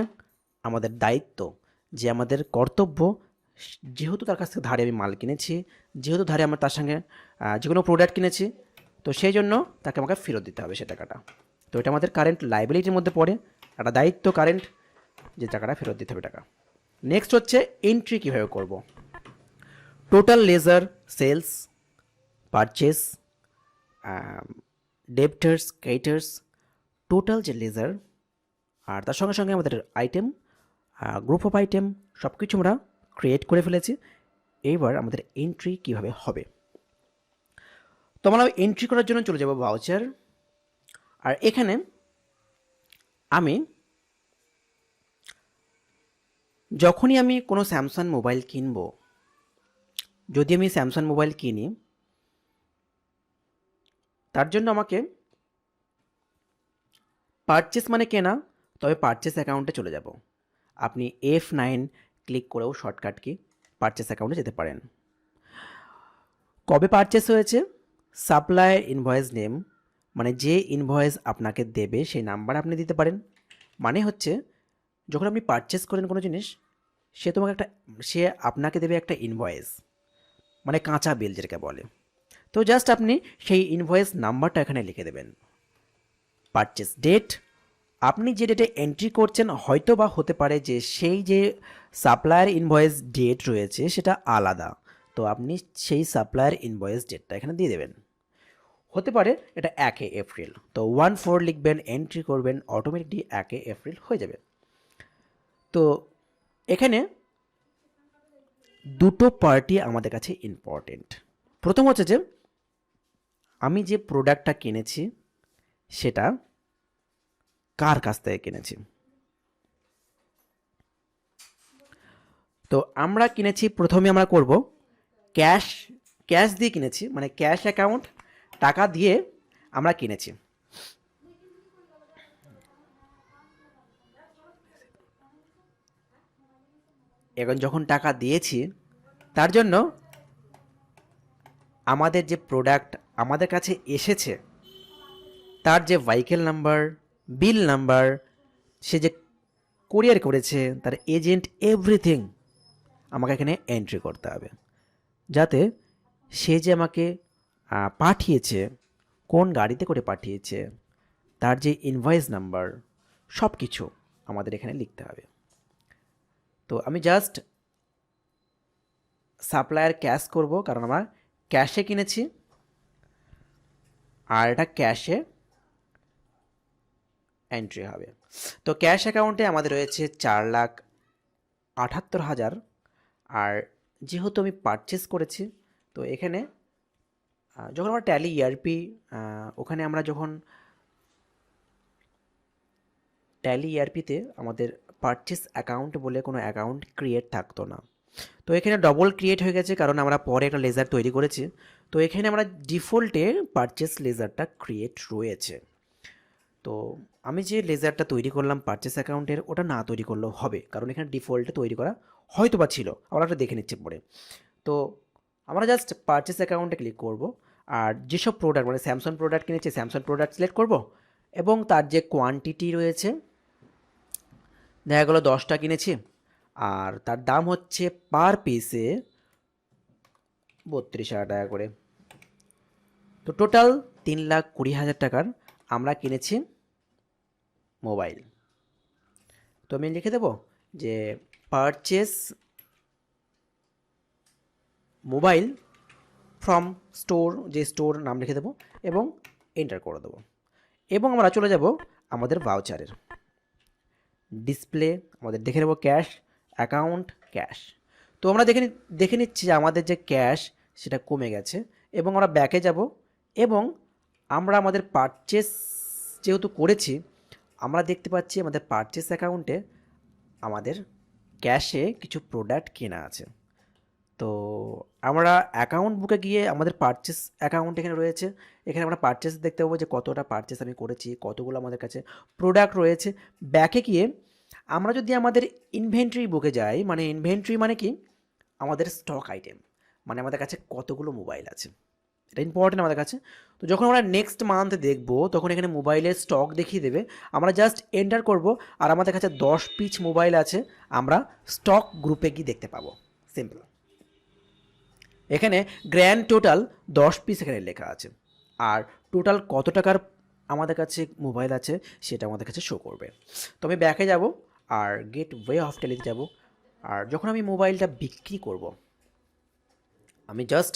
আমাদের দায়িত্ব, যে আমাদের কর্তব্য, যেহেতু তার কাছ থেকে ধারে আমি মাল কিনেছি, যেহেতু ধারে আমার তার সঙ্গে যে কোনো প্রোডাক্ট কিনেছি, তো সেই জন্য তাকে আমাকে ফেরত দিতে হবে সে টাকাটা। তো এটা আমাদের কারেন্ট লাইবিলিটির মধ্যে পড়ে, একটা দায়িত্ব কারেন্ট, যে টাকাটা ফেরত দিতে হবে টাকা। নেক্সট হচ্ছে এন্ট্রি কীভাবে করব। Total ledger sales, purchase, debtors, creditors, total যে লেজার, আর তার সঙ্গে সঙ্গে আমাদের আইটেম, গ্রুপ অফ আইটেম সব কিছু আমরা ক্রিয়েট করে ফেলেছি। এইবার আমাদের এন্ট্রি কিভাবে হবে। তো আমরা এন্ট্রি করার জন্য চলে যাব ভাউচার। আর এখানে আমি যখনই আমি কোনো স্যামসাং মোবাইল কিনব, যদি আমি স্যামসাং মোবাইল কিনি, তার জন্য আমাকে পারচেস মানে কেনা, তবে পারচেস অ্যাকাউন্টে চলে যাব। আপনি F9 ক্লিক করেও শর্টকাট কি পারচেস অ্যাকাউন্টে যেতে পারেন। কবে পারচেস হয়েছে, সাপ্লায়ার ইনভয়েস নেম, মানে যে ইনভয়েস আপনাকে দেবে সেই নাম্বার আপনি দিতে পারেন। মানে হচ্ছে যখন আপনি পারচেস করেন কোনো জিনিস, সে আপনাকে দেবে একটা ইনভয়েস, মানে কাঁচা বিল যেটাকে বলে। তো জাস্ট আপনি সেই ইনভয়েস নাম্বারটা এখানে লিখে দেবেন। পারচেস ডেট, আপনি যে ডেটে এন্ট্রি করছেন হয়তো বা হতে পারে যে সেই যে সাপ্লায়ার ইনভয়েস ডেট রয়েছে সেটা আলাদা, তো আপনি সেই সাপ্লায়ার ইনভয়েস ডেটটা এখানে দিয়ে দেবেন। হতে পারে এটা 1 এপ্রিল, তো 1/4 লিখবেন, এন্ট্রি করবেন, অটোমেটিকলি 1 এপ্রিল হয়ে যাবে। তো এখানে দুটো পার্টি আমাদের কাছে ইম্পর্টেন্ট। প্রথম হচ্ছে যে আমি যে প্রোডাক্টটা কিনেছি সেটা কার কাছ থেকে কিনেছি। তো আমরা কিনেছি, প্রথমে আমরা করব ক্যাশ দিয়ে কিনেছি, মানে ক্যাশ অ্যাকাউন্ট, টাকা দিয়ে আমরা কিনেছি। এখন যখন টাকা দিয়েছি, তার জন্য আমাদের যে প্রোডাক্ট আমাদের কাছে এসেছে তার যে ভেহিকেল নাম্বার, বিল নাম্বার, সে যে কুরিয়ার করেছে, তার এজেন্ট, এভরিথিং আমাকে এখানে এন্ট্রি করতে হবে, যাতে সে যে আমাকে পাঠিয়েছে, কোন গাড়িতে করে পাঠিয়েছে, তার যে ইনভয়েস নাম্বার, সব কিছু আমাদের এখানে লিখতে হবে। তো আমি জাস্ট সাপ্লায়ার ক্যাশ করব, কারণ আমার ক্যাশে কিনেছি আর এটা ক্যাশে এন্ট্রি হবে। তো ক্যাশ অ্যাকাউন্টে আমাদের রয়েছে 4,78,000। আর যেহেতু আমি পারচেস করেছি, তো এখানে যখন আমরা ট্যালি ইআরপি, ওখানে আমরা যখন ট্যালি ইআরপিতে আমাদের পারচেস অ্যাকাউন্ট বলে কোনো অ্যাকাউন্ট ক্রিয়েট থাকতো না, তো এখানে ডবল ক্রিয়েট হয়ে গেছে, কারণ আমরা পরে একটা লেজার তৈরি করেছি। তো এখানে আমরা ডিফল্টে পারচেস লেজারটা ক্রিয়েট রয়েছে। তো আমি যে লেজারটা তৈরি করলাম পারচেস অ্যাকাউন্টের, ওটা না তৈরি করলেও হবে, কারণ এখানে ডিফল্টে তৈরি করা হয়তো বা ছিল, আমরা একটা দেখে নিচ্ছি পরে। তো আমরা জাস্ট পারচেস অ্যাকাউন্টে ক্লিক করব, আর যেসব প্রোডাক্ট মানে স্যামসাং প্রোডাক্ট কিনেছি স্যামসাং প্রোডাক্ট সিলেক্ট করব, এবং তার যে কোয়ান্টিটি রয়েছে, দেখা গেলো 10টা কিনেছি, আর তার দাম হচ্ছে পার পিসে 32,000 টাকা করে। তো টোটাল 3,20,000 টাকার আমরা কিনেছি মোবাইল। তো আমি লিখে দেবো যে পারচেস মোবাইল ফ্রম স্টোর, যে স্টোর নাম লিখে দেবো এবং এন্টার করে দেবো, এবং আমরা চলে যাব আমাদের ভাউচারের ডিসপ্লে, আমাদের দেখে নেব ক্যাশ অ্যাকাউন্ট ক্যাশ। তো আমরা দেখে নিচ্ছি যে আমাদের যে ক্যাশ সেটা কমে গেছে, এবং আমরা ব্যাকে যাব, এবং আমরা আমাদের পারচেস যেহেতু করেছি, আমরা দেখতে পাচ্ছি আমাদের পারচেস অ্যাকাউন্টে আমাদের ক্যাশে কিছু প্রোডাক্ট কেনা আছে। তো আমরা অ্যাকাউন্ট বুকে গিয়ে আমাদের পারচেস অ্যাকাউন্ট এখানে রয়েছে, এখানে আমরা পারচেস দেখতে পাবো যে কতটা পারচেস আমি করেছি, কতগুলো আমাদের কাছে প্রোডাক্ট রয়েছে। ব্যাকে গিয়ে আমরা যদি আমাদের ইনভেন্টরি বুকে যাই, মানে ইনভেন্টরি মানে কি, আমাদের স্টক আইটেম, মানে আমাদের কাছে কতগুলো মোবাইল আছে, এটা ইম্পর্টেন্ট আমাদের কাছে। তো যখন আমরা নেক্সট মান্থ দেখব, তখন এখানে মোবাইলের স্টক দেখিয়ে দেবে, আমরা জাস্ট এন্টার করব, আর আমাদের কাছে 10 পিস মোবাইল আছে, আমরা স্টক গ্রুপে গিয়ে দেখতে পাবো। সিম্পল। এখানে গ্র্যান্ড টোটাল 10 পিস এখানে লেখা আছে, আর টোটাল কত টাকার আমাদের কাছে মোবাইল আছে সেটা আমাদের কাছে শো করবে। তো আমি ব্যাকে যাব, আর গেট ওয়ে অফ টেলিতে যাব, আর যখন আমি মোবাইলটা বিক্রি করব, আমি জাস্ট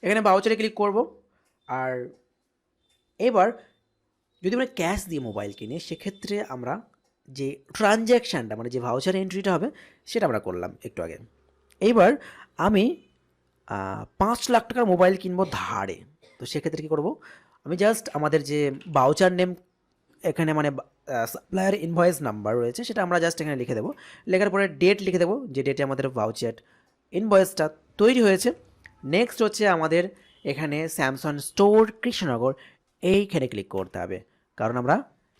এখানে ভাউচারে ক্লিক করব। আর এবার যদি আমরা ক্যাশ দিয়ে মোবাইল কিনি, সেক্ষেত্রে আমরা যে ট্রানজ্যাকশানটা মানে যে ভাউচার এন্ট্রিটা হবে সেটা আমরা করলাম একটু আগে। এইবার আমি 5 লাখ টাকার মোবাইল কিনবো ধারে। তো সেক্ষেত্রে কী করব, আমি জাস্ট আমাদের যে ভাউচার নেম এখানে মানে সাপ্লায়ার ইনভয়েস নাম্বার রয়েছে, সেটা আমরা জাস্ট এখানে লিখে দেবো। লেখার পরে ডেট লিখে দেবো, যে ডেটে আমাদের ভাউচার ইনভয়েসটা তৈরি হয়েছে। নেক্সট হচ্ছে আমাদের এখানে স্যামসাং স্টোর কৃষ্ণনগর, এইখানে ক্লিক করতে হবে, কারণ আমরা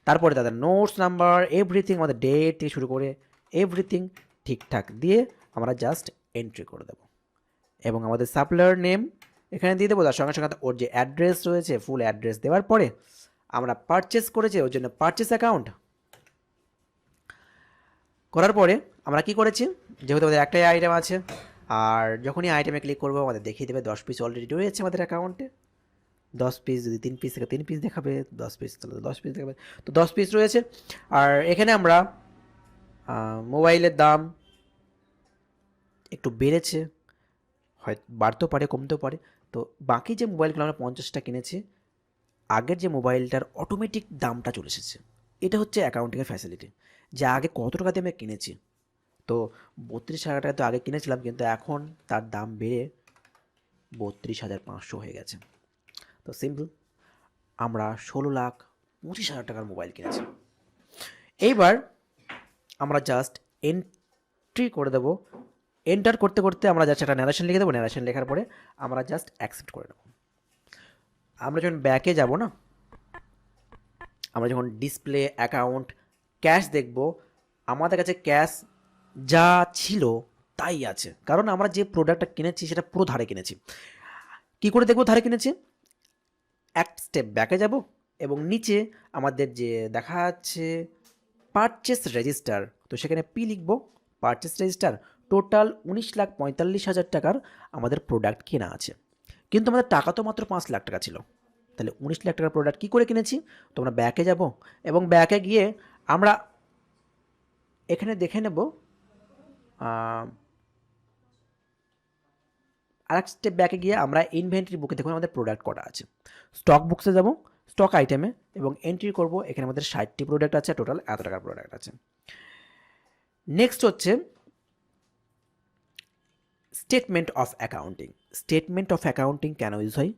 তারপরে তাদের নোটস নাম্বার এভরিথিং, আমাদের ডেট থেকে শুরু করে এভরিথিং ঠিকঠাক দিয়ে আমরা জাস্ট এন্ট্রি করে দেবো, এবং আমাদের সাপ্লায়ার নেম এখানে দিয়ে দেবো। তার সঙ্গে সঙ্গে ওর যে অ্যাড্রেস রয়েছে ফুল অ্যাড্রেস দেওয়ার পরে আমরা পারচেস করেছি, ওর জন্য পারচেস অ্যাকাউন্ট করার পরে আমরা কি করেছি, যেহেতু আমাদের একটাই আইটেম আছে, আর যখনই আইটেমে ক্লিক করবো আমাদের দেখিয়ে দেবে 10 পিস অলরেডি রয়েছে আমাদের অ্যাকাউন্টে। 10 পিস, যদি 3 পিস থেকে 3 পিস দেখাবে, 10 পিস তাহলে 10 পিস দেখাবে, তো 10 পিস রয়েছে। আর এখানে আমরা মোবাইলের দাম একটু বেড়েছে, হয় বাড়তেও পারে কমতেও পারে। তো বাকি যে মোবাইলগুলো আমরা 50টা কিনেছি, আগের যে মোবাইলটার অটোমেটিক দামটা চলে এসেছে। এটা হচ্ছে অ্যাকাউন্টিংয়ের ফ্যাসিলিটি, যে আগে কত টাকা দিয়ে আমরা কিনেছি। তো 32,000 টাকা তো আগে কিনেছিলাম, কিন্তু এখন তার দাম বেড়ে 32,500 হয়ে গেছে। তো সিম্পল, আমরা 16,25,000 টাকার মোবাইল কিনেছি। এইবার আমরা জাস্ট এন্ট্রি করে দেবো। এন্টার করতে করতে আমরা জাস্ট একটা ন্যারেশন লিখে দেবো, ন্যারেশন লেখার পরে আমরা জাস্ট অ্যাকসেপ্ট করে নেব। আমরা যখন ব্যাকে যাব না, আমরা যখন ডিসপ্লে অ্যাকাউন্ট ক্যাশ দেখব, আমাদের কাছে ক্যাশ যা ছিল তাই আছে, কারণ আমরা যে প্রোডাক্টটা কিনেছি সেটা পুরো ধারে কিনেছি। কি করে দেখবো ধারে কিনেছি, এক স্টেপ ব্যাকে যাব, এবং নিচে আমাদের যে দেখা যাচ্ছে পারচেস রেজিস্টার, তো সেখানে পি লিখব, পারচেস রেজিস্টার। টোটাল 19,45,000 টাকার আমাদের প্রোডাক্ট কেনা আছে, কিন্তু আমাদের টাকা তো মাত্র 5 লাখ টাকা ছিল। তাহলে 19 লাখ টাকার প্রোডাক্ট কী করে কিনেছি, তো আমরা ব্যাকে যাব, এবং ব্যাকে গিয়ে আমরা এখানে দেখে নেব আরেক স্টেপ ব্যাকে গিয়ে আমরা ইনভেন্টরি বুকে দেখুন আমাদের প্রোডাক্ট কটা আছে। স্টক বুকসে যাব, স্টক আইটেমে, এবং এন্ট্রি করব। এখানে আমাদের 60টি প্রোডাক্ট আছে, টোটাল এত টাকার প্রোডাক্ট আছে। নেক্সট হচ্ছে statement of accounting. Statement of accounting কেন ইউজ হয়,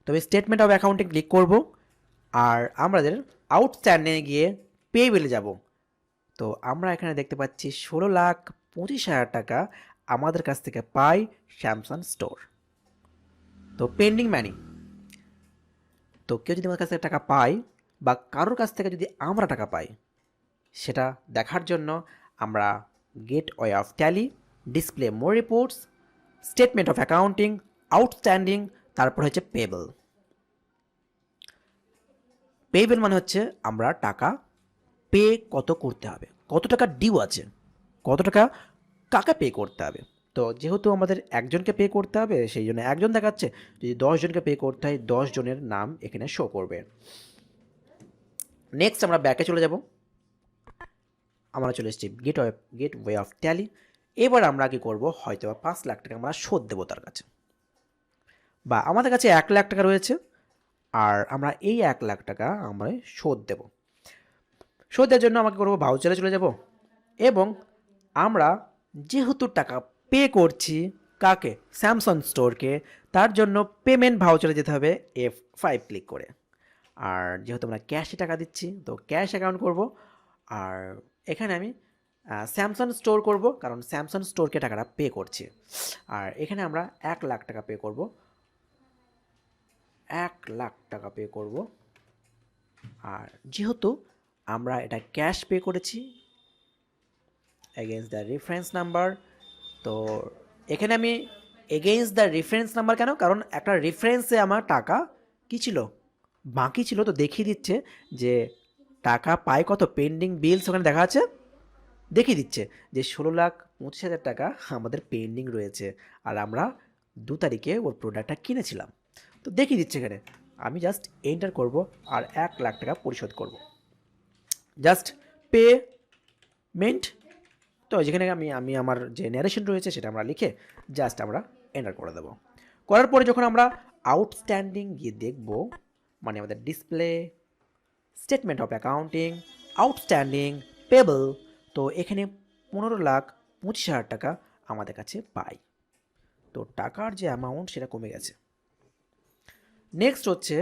তবে স্টেটমেন্ট অফ অ্যাকাউন্টিং ক্লিক করব, আর আমাদের আউটস্ট্যান্ডিংয়ে গিয়ে পেয়েবেলে যাব। তো আমরা এখানে দেখতে পাচ্ছি 16,25,000 টাকা আমাদের কাছ থেকে পাই স্যামসাং স্টোর। তো পেন্ডিং মানি, তো কেউ যদি আমার কাছ থেকে টাকা পায়, বা কারোর কাছ থেকে যদি আমরা টাকা পাই সেটা দেখার জন্য আমরা gateway of Tally, display more reports, statement of accounting, outstanding, তারপর হচ্ছে পেবল। পেবল মানে হচ্ছে আমরা টাকা পে কত করতে হবে, কত টাকা ডিউ আছে, কত টাকা কাকে পে করতে হবে। তো যেহেতু আমাদের একজনকে পে করতে হবে সেই জন্য একজন দেখাচ্ছে, যদি 10 জনকে পে করতে হয় 10 জনের নাম এখানে শো করবে। নেক্সট আমরা ব্যাকে চলে যাব, আমরা চলে এসেছি গেট ওয়ে অফ ট্যালি। এবার আমরা কি করব, হয়তো 5 লাখ টাকা আমরা শোধ দেবো তার কাছে, বা আমাদের কাছে 1 লাখ টাকা রয়েছে আর আমরা এই 1 লাখ টাকা আমরা শোধ দেব। শোধ দেওয়ার জন্য আমাকে করবো ভাউচারে চলে যাব, এবং আমরা যেহেতু টাকা পে করছি কাকে, স্যামসাং স্টোরকে, তার জন্য পেমেন্ট ভাউচারে যেতে হবে F5 ক্লিক করে। আর যেহেতু আমরা ক্যাশে টাকা দিচ্ছি তো ক্যাশ অ্যাকাউন্ট করব, আর এখানে আমি স্যামসাং স্টোর করব কারণ স্যামসাং স্টোরকে টাকাটা পে করছি। আর এখানে আমরা 1 লাখ টাকা পে করব, 1 লাখ টাকা পে করব। আর যেহেতু আমরা এটা ক্যাশ পে করেছি এগেইনস্ট দ্য রেফারেন্স নাম্বার, তো এখানে আমি এগেইনস্ট দ্য রেফারেন্স নাম্বার কেন, কারণ একটা রেফারেন্সে আমার টাকা কী ছিল, বাকি ছিল, তো দেখিয়ে দিচ্ছে যে টাকা পায় কত, পেন্ডিং বিলস ওখানে দেখা আছে, দেখিয়ে দিচ্ছে যে 16,25,000 টাকা আমাদের পেন্ডিং রয়েছে, আর আমরা 2 তারিখে ওর প্রোডাক্টটা কিনেছিলাম। তো দেখিয়ে দিচ্ছে এখানে, আমি জাস্ট এন্টার করব আর 1 লাখ টাকা পরিশোধ করব, জাস্ট পেমেন্ট। তো যেখানে আমি আমার যে ন্যারেশন রয়েছে সেটা আমরা লিখে জাস্ট আমরা এন্টার করে দেবো। করার পরে যখন আমরা আউটস্ট্যান্ডিং গিয়ে দেখব, মানে আমাদের display, statement of accounting, outstanding, payable, তো এখানে 15,25,000 টাকা আমাদের কাছে পাই। তো টাকার যে অ্যামাউন্ট সেটা কমে গেছে। নেক্সট হচ্ছে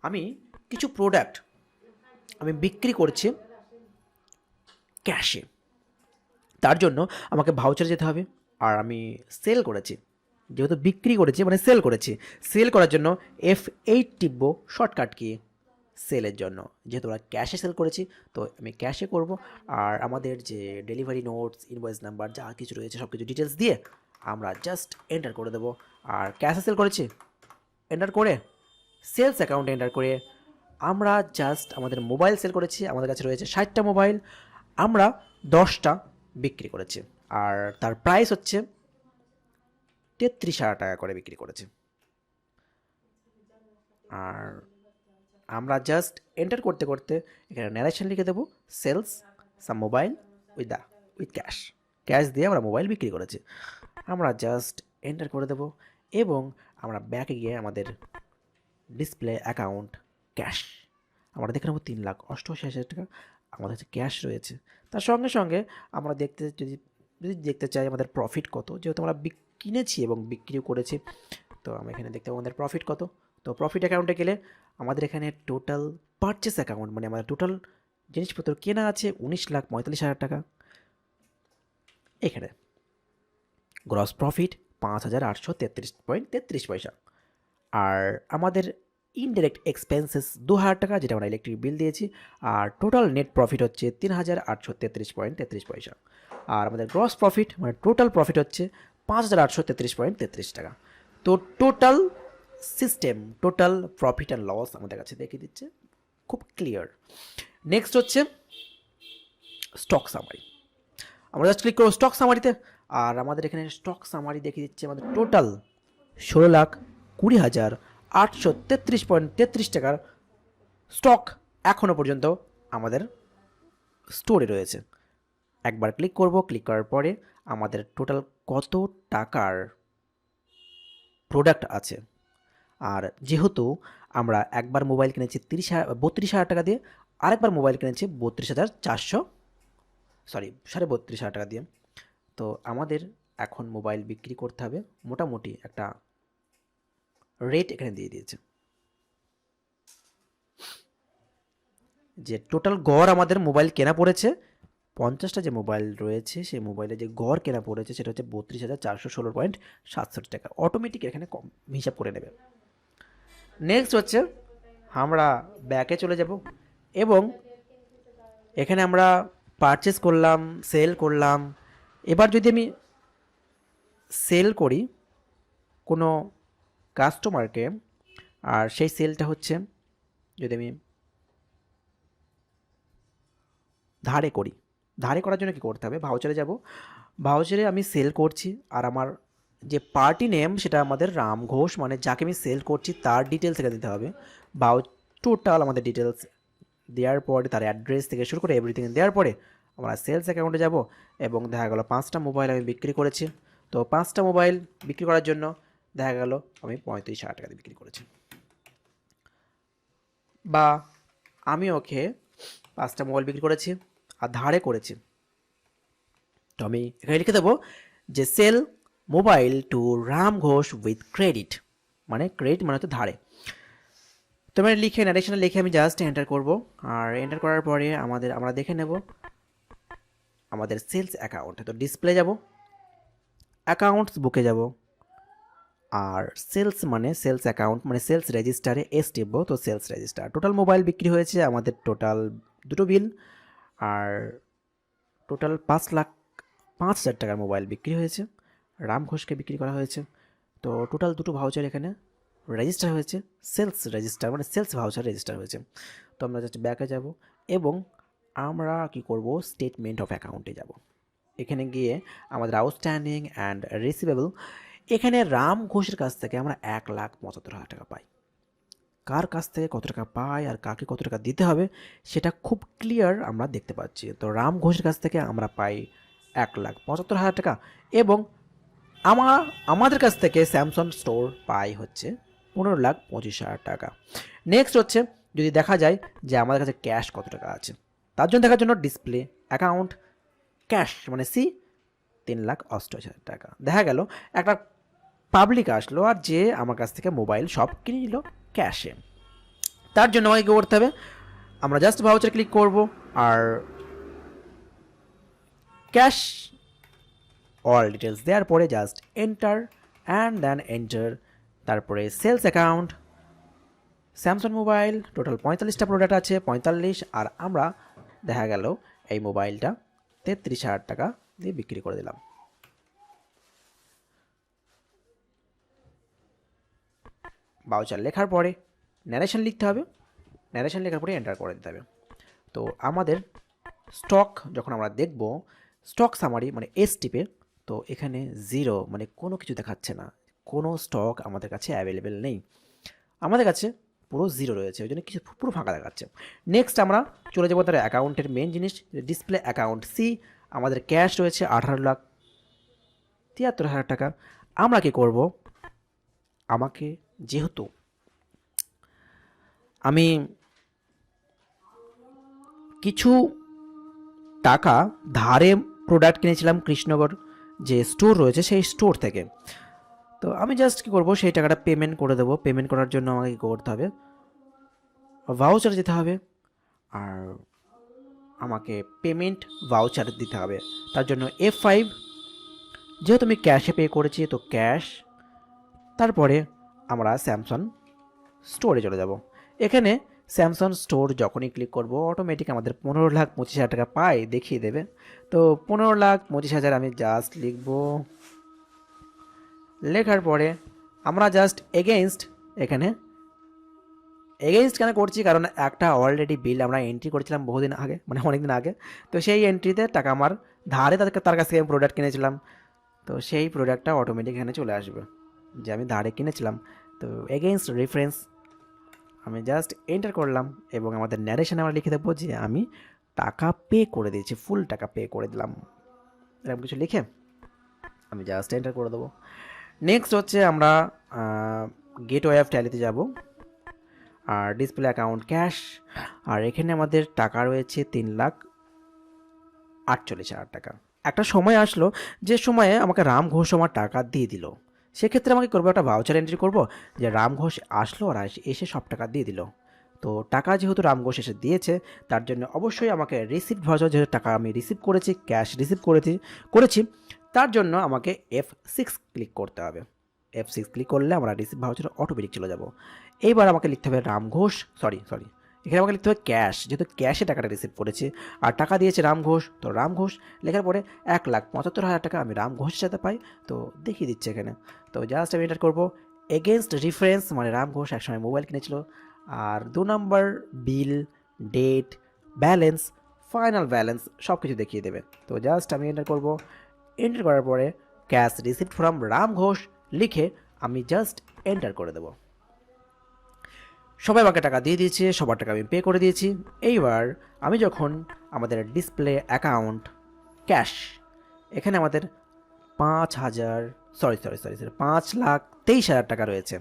আমি কিছু প্রোডাক্ট আমি বিক্রি করছি ক্যাশে, তার জন্য আমাকে ভাউচার যেতে হবে। আর আমি সেল করেছি, যেহেতু বিক্রি করেছি মানে সেল করেছি, সেল করার জন্য F8 টিপব, শর্টকাট কি সেলের জন্য, যেহেতু আমরা ক্যাশে সেল করেছি তো আমি ক্যাশে করব। আর আমাদের যে ডেলিভারি নোটস, ইনভয়েস নাম্বার যা কিছু রয়েছে সব কিছু ডিটেলস দিয়ে আমরা জাস্ট এন্টার করে দেবো। আর ক্যাশে সেল করেছি এন্টার করে, সেলস অ্যাকাউন্টে এন্টার করে আমরা জাস্ট আমাদের মোবাইল সেল করেছি, আমাদের কাছে রয়েছে 60টা মোবাইল, আমরা 10টা বিক্রি করেছি, আর তার প্রাইস হচ্ছে 33,000 টাকা করে বিক্রি করেছে। আর আমরা জাস্ট এন্টার করতে করতে এখানে ন্যারেশন লিখে দেবো, sales some mobile with cash, cash দিয়ে আমরা মোবাইল বিক্রি করেছি। আমরা জাস্ট এন্টার করে দেবো, এবং আমরা ব্যাকে গিয়ে আমাদের ডিসপ্লে অ্যাকাউন্ট ক্যাশ আমরা দেখে নেবো 3,88,000 টাকা আমাদের কাছে ক্যাশ রয়েছে। তার সঙ্গে সঙ্গে আমরা যদি দেখতে চাই আমাদের প্রফিট কত, যেহেতু আমরা কিনেছি এবং বিক্রিও করেছি, তো আমরা এখানে দেখতে পাবো আমাদের প্রফিট কত। তো প্রফিট অ্যাকাউন্টে গেলে আমাদের এখানে টোটাল পারচেস অ্যাকাউন্ট, মানে আমাদের টোটাল জিনিসপত্র কেনা আছে 19,45,000 টাকা। এখানে গ্রস প্রফিট 5,833.33 পয়সা। আর আমাদের ইনডিরেক্ট এক্সপেন্সেস 2,000 টাকা, যেটা আমরা ইলেকট্রিক বিল দিয়েছি। আর টোটাল নেট প্রফিট হচ্ছে 3,833.33 পয়সা। আর আমাদের গ্রস প্রফিট মানে টোটাল প্রফিট হচ্ছে 5,833.33 টাকা। তো total system, total profit and loss আমাদের কাছে দেখিয়ে দিচ্ছে, খুব ক্লিয়ার। নেক্সট হচ্ছে স্টক সামারি, আমরা জাস্ট ক্লিক করবো স্টক সামারিতে, আর আমাদের এখানে স্টক সামারি দেখিয়ে দিচ্ছে আমাদের টোটাল 16,0833.33 টাকার স্টক এখনও পর্যন্ত আমাদের স্টোরে রয়েছে। একবার ক্লিক করব, ক্লিক করার পরে আমাদের টোটাল কত টাকার প্রোডাক্ট আছে। আর যেহেতু আমরা একবার মোবাইল কিনেছি 32,000 টাকা দিয়ে, আরেকবার মোবাইল কিনেছি 32,000 টাকা দিয়ে, তো আমাদের এখন মোবাইল বিক্রি করতে হবে মোটামুটি একটা রেট এখানে দিয়ে দিয়েছে, যে টোটাল গড় আমাদের মোবাইল কেনা পড়েছে 50টা যে মোবাইল রয়েছে সেই মোবাইলে যে গড় কেনা পড়েছে সেটা হচ্ছে 32,416.67 টাকা। অটোমেটিক এখানে কম হিসাব করে নেবে। নেক্সট হচ্ছে আমরা ব্যাকে চলে যাব এবং এখানে আমরা পারচেস করলাম, সেল করলাম। এবার যদি আমি সেল করি কোনো কাস্টমারকে, আর সেই সেলটা হচ্ছে যদি আমি ধারে করি, ধারে করার জন্য কী করতে হবে, ভাউচারে যাব। ভাউচারে আমি সেল করছি আর আমার যে পার্টি নেম সেটা আমাদের রাম ঘোষ, মানে যাকে আমি সেল করছি তার ডিটেলস এখানে দিতে হবে। টোটাল আমাদের ডিটেলস দেওয়ার পরে তার অ্যাড্রেস থেকে শুরু করে এভরিথিং দেওয়ার পরে আমরা সেলস অ্যাকাউন্টে যাব এবং দেখা গেল 5টা মোবাইল আমি বিক্রি করেছি। তো 5টা মোবাইল বিক্রি করার জন্য দেখা গেল আমি 35,000 টাকা দিয়ে বিক্রি করেছি, বা আমি ওকে 5টা মোবাইল বিক্রি করেছি আর ধারে করেছি। তো আমি এখানে লিখে দেবো যে sale mobile to Ram Ghosh with credit, মানে ক্রেডিট মানে হচ্ছে ধারে। তো আমি লিখে ন্যারেশনে লিখে আমি জাস্ট এন্টার করব। আর এন্টার করার পরে আমরা দেখে নেব আমাদের সেলস অ্যাকাউন্ট। তো ডিসপ্লে যাব, অ্যাকাউন্টস বুকে যাব, আর সেলস মানে সেলস অ্যাকাউন্ট মানে সেলস রেজিস্টারে এস টিপব। তো সেলস রেজিস্টার টোটাল মোবাইল বিক্রি হয়েছে আমাদের, টোটাল দুটো বিল, আর টোটাল 5,05,000 টাকার মোবাইল বিক্রি হয়েছে, রাম ঘোষকে বিক্রি করা হয়েছে। তো টোটাল দুটো ভাউচার এখানে রেজিস্টার হয়েছে, সেলস রেজিস্টার মানে সেলস ভাউচার রেজিস্টার হয়েছে। তো আমরা জাস্ট ব্যাকে যাব এবং আমরা কি করব, স্টেটমেন্ট অফ অ্যাকাউন্টে যাব। এখানে গিয়ে আমাদের আউটস্ট্যান্ডিং অ্যান্ড রিসিভেবল, এখানে রাম ঘোষের কাছ থেকে আমরা 1,75,000 টাকা পাই। কার কাছ থেকে কত টাকা পাই আর কাকে কত টাকা দিতে হবে সেটা খুব ক্লিয়ার আমরা দেখতে পাচ্ছি। তো রাম ঘোষের কাছ থেকে আমরা পাই 1,75,000 টাকা এবং আমাদের কাছ থেকে স্যামসাং স্টোর পাই হচ্ছে 15,25,000 টাকা। নেক্সট হচ্ছে যদি দেখা যায় যে আমাদের কাছে ক্যাশ কত টাকা আছে, তার জন্য দেখার জন্য ডিসপ্লে অ্যাকাউন্ট ক্যাশ মানে সি 3,88,000 টাকা। দেখা গেল একটা পাবলিক আসলো আর যে আমার কাছ থেকে মোবাইল সব কিনে নিল ক্যাশে। তার জন্য আমাকে কী করতে হবে, আমরা জাস্ট ভাউচার ক্লিক করব আর ক্যাশ অল ডিটেলস দেওয়ার পরে just enter and then enter, তারপরে sales account Samsung mobile total 45টা প্রোডাক্ট আছে 45, আর আমরা দেখা গেল এই মোবাইলটা 33,000 টাকা দিয়ে বিক্রি করে দিলাম। ভাউচার লেখার পরে ন্যারেশন লিখতে হবে, ন্যারেশন লেখার পরে এন্টার করে দিতে হবে। তো আমাদের স্টক যখন আমরা দেখব স্টক সামারি মানে এস টিপে, তো এখানে জিরো মানে কোনো কিছু দেখাচ্ছে না, কোনো স্টক আমাদের কাছে অ্যাভেলেবেল নেই, আমাদের কাছে পুরো জিরো রয়েছে, ওই জন্য কিছু পুরো ফাঁকা দেখাচ্ছে। নেক্সট আমরা চলে যাবো তার অ্যাকাউন্টের মেন জিনিস, ডিসপ্লে অ্যাকাউন্ট সি, আমাদের ক্যাশ রয়েছে 18,73,000 টাকা। আমরা কি করব, আমাকে যেহেতু আমি কিছু টাকা ধারে প্রোডাক্ট কিনেছিলাম কৃষ্ণনগর যে স্টোর রয়েছে সেই স্টোর থেকে, তো আমি জাস্ট কী করবো সেই টাকাটা পেমেন্ট করে দেবো। পেমেন্ট করার জন্য আমাকে কী করতে হবে, ভাউচার যেতে হবে আর আমাকে পেমেন্ট ভাউচার দিতে হবে। তার জন্য F5, যেহেতু আমি ক্যাশে পে করেছি তো ক্যাশ, তারপরে আমরা স্যামসাং স্টোরে চলে যাব। এখানে স্যামসাং স্টোর যখনই ক্লিক করব অটোমেটিক আমাদের 15,25,000 টাকা পাই দেখিয়ে দেবে। তো 15,25,000 আমি জাস্ট লিখব, লেখার পরে আমরা জাস্ট এগেইনস্ট, এখানে এগেইনস্ট কেন করছি কারণ একটা অলরেডি বিল আমরা এন্ট্রি করেছিলাম বহুদিন আগে, মানে অনেক দিন আগে, তো সেই এন্ট্রিতে টাকা আমার ধারে তার কাছ থেকে আমি প্রোডাক্ট কিনেছিলাম, তো সেই প্রোডাক্টটা অটোমেটিক এখানে চলে আসবে যে আমি ধারে কিনেছিলাম। তো এগেইনস্ট রেফারেন্স আমি জাস্ট এন্টার করলাম এবং আমাদের ন্যারেশনে আমরা লিখে দেবো যে আমি টাকা পে করে দিয়েছি, ফুল টাকা পে করে দিলাম, এরকম কিছু লিখে আমি জাস্ট এন্টার করে দেবো। নেক্সট হচ্ছে আমরা গেটওয়ে অফ ট্যালিতে যাব আর ডিসপ্লে অ্যাকাউন্ট ক্যাশ, আর এখানে আমাদের টাকা রয়েছে 3,48,000 টাকা। একটা সময় আসলো যে সময়ে আমাকে রাম ঘোষ আমার টাকা দিয়ে দিল, সেক্ষেত্রে আমাকে করবো একটা ভাউচার এন্ট্রি করব যে রাম ঘোষ আসলো আর এসে সব টাকা দিয়ে দিল। তো টাকা যেহেতু রাম ঘোষ এসে দিয়েছে তার জন্য অবশ্যই আমাকে রিসিপ্ট ভাউচার, যেহেতু টাকা আমি রিসিভ করেছি, ক্যাশ রিসিভ করেছি, তার জন্য আমাকে F6 ক্লিক করতে হবে। F6 ক্লিক করলে আমরা রিসিভ ভাউচারে অটোমেটিক চলে যাব। এইবার আমাকে লিখতে হবে রাম ঘোষ, সরি এখানে আমাকে লিখতে হবে ক্যাশ, যেহেতু ক্যাশে টাকাটা রিসিভ করেছে আর টাকা দিয়েছে রাম ঘোষ, তো রাম ঘোষ লেখার পরে 1,75,000 টাকা আমি রাম ঘোষের সাথে পাই, তো দেখিয়ে দিচ্ছে এখানে। তো জাস্ট আমি এন্টার করবো এগেনস্ট রেফারেন্স, মানে রাম ঘোষ একসময় মোবাইল কিনেছিল, আর 2 নম্বর বিল, ডেট, ব্যালেন্স, ফাইনাল ব্যালেন্স সব কিছু দেখিয়ে দেবে। তো জাস্ট আমি এন্টার করবো, এন্টার করার পরে cash received from Ram Ghosh লিখে আমি জাস্ট এন্টার করে দেবো। সবাই আমাকে টাকা দিয়ে দিয়েছে, সবার টাকা আমি পে করে দিয়েছি। এইবার আমি যখন আমাদের ডিসপ্লে অ্যাকাউন্ট ক্যাশ, এখানে আমাদের 5,23,000 টাকা রয়েছে।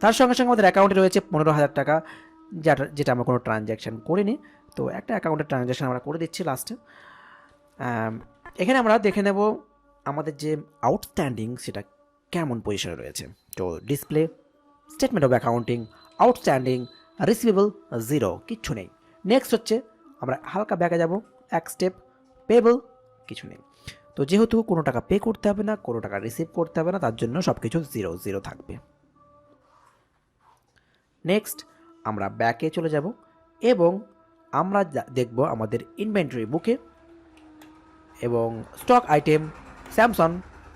তার সঙ্গে সঙ্গে আমাদের অ্যাকাউন্টে রয়েছে 15,000 টাকা, যেটা আমরা কোনো ট্রানজ্যাকশান করিনি। তো একটা অ্যাকাউন্টের ট্রানজ্যাকশান আমরা করে দিচ্ছি লাস্টে। এখানে আমরা দেখে নেব আমাদের যে আউটস্ট্যান্ডিং সেটা কেমন পজিশনে রয়েছে। তো display, statement of accounting, outstanding, receivable, 0, কিচ্ছু নেই। নেক্সট হচ্ছে আমরা হালকা ব্যাকে যাব এক স্টেপ, পেবল, কিছু নেই। তো যেহেতু কোনো টাকা পে করতে হবে না, কোনো টাকা রিসিভ করতে হবে না, তার জন্য সব কিছু 0 থাকবে। নেক্সট আমরা ব্যাকে চলে যাব এবং আমরা দেখব আমাদের ইনভেন্টরি বুকে এবং স্টক আইটেম স্যামসং।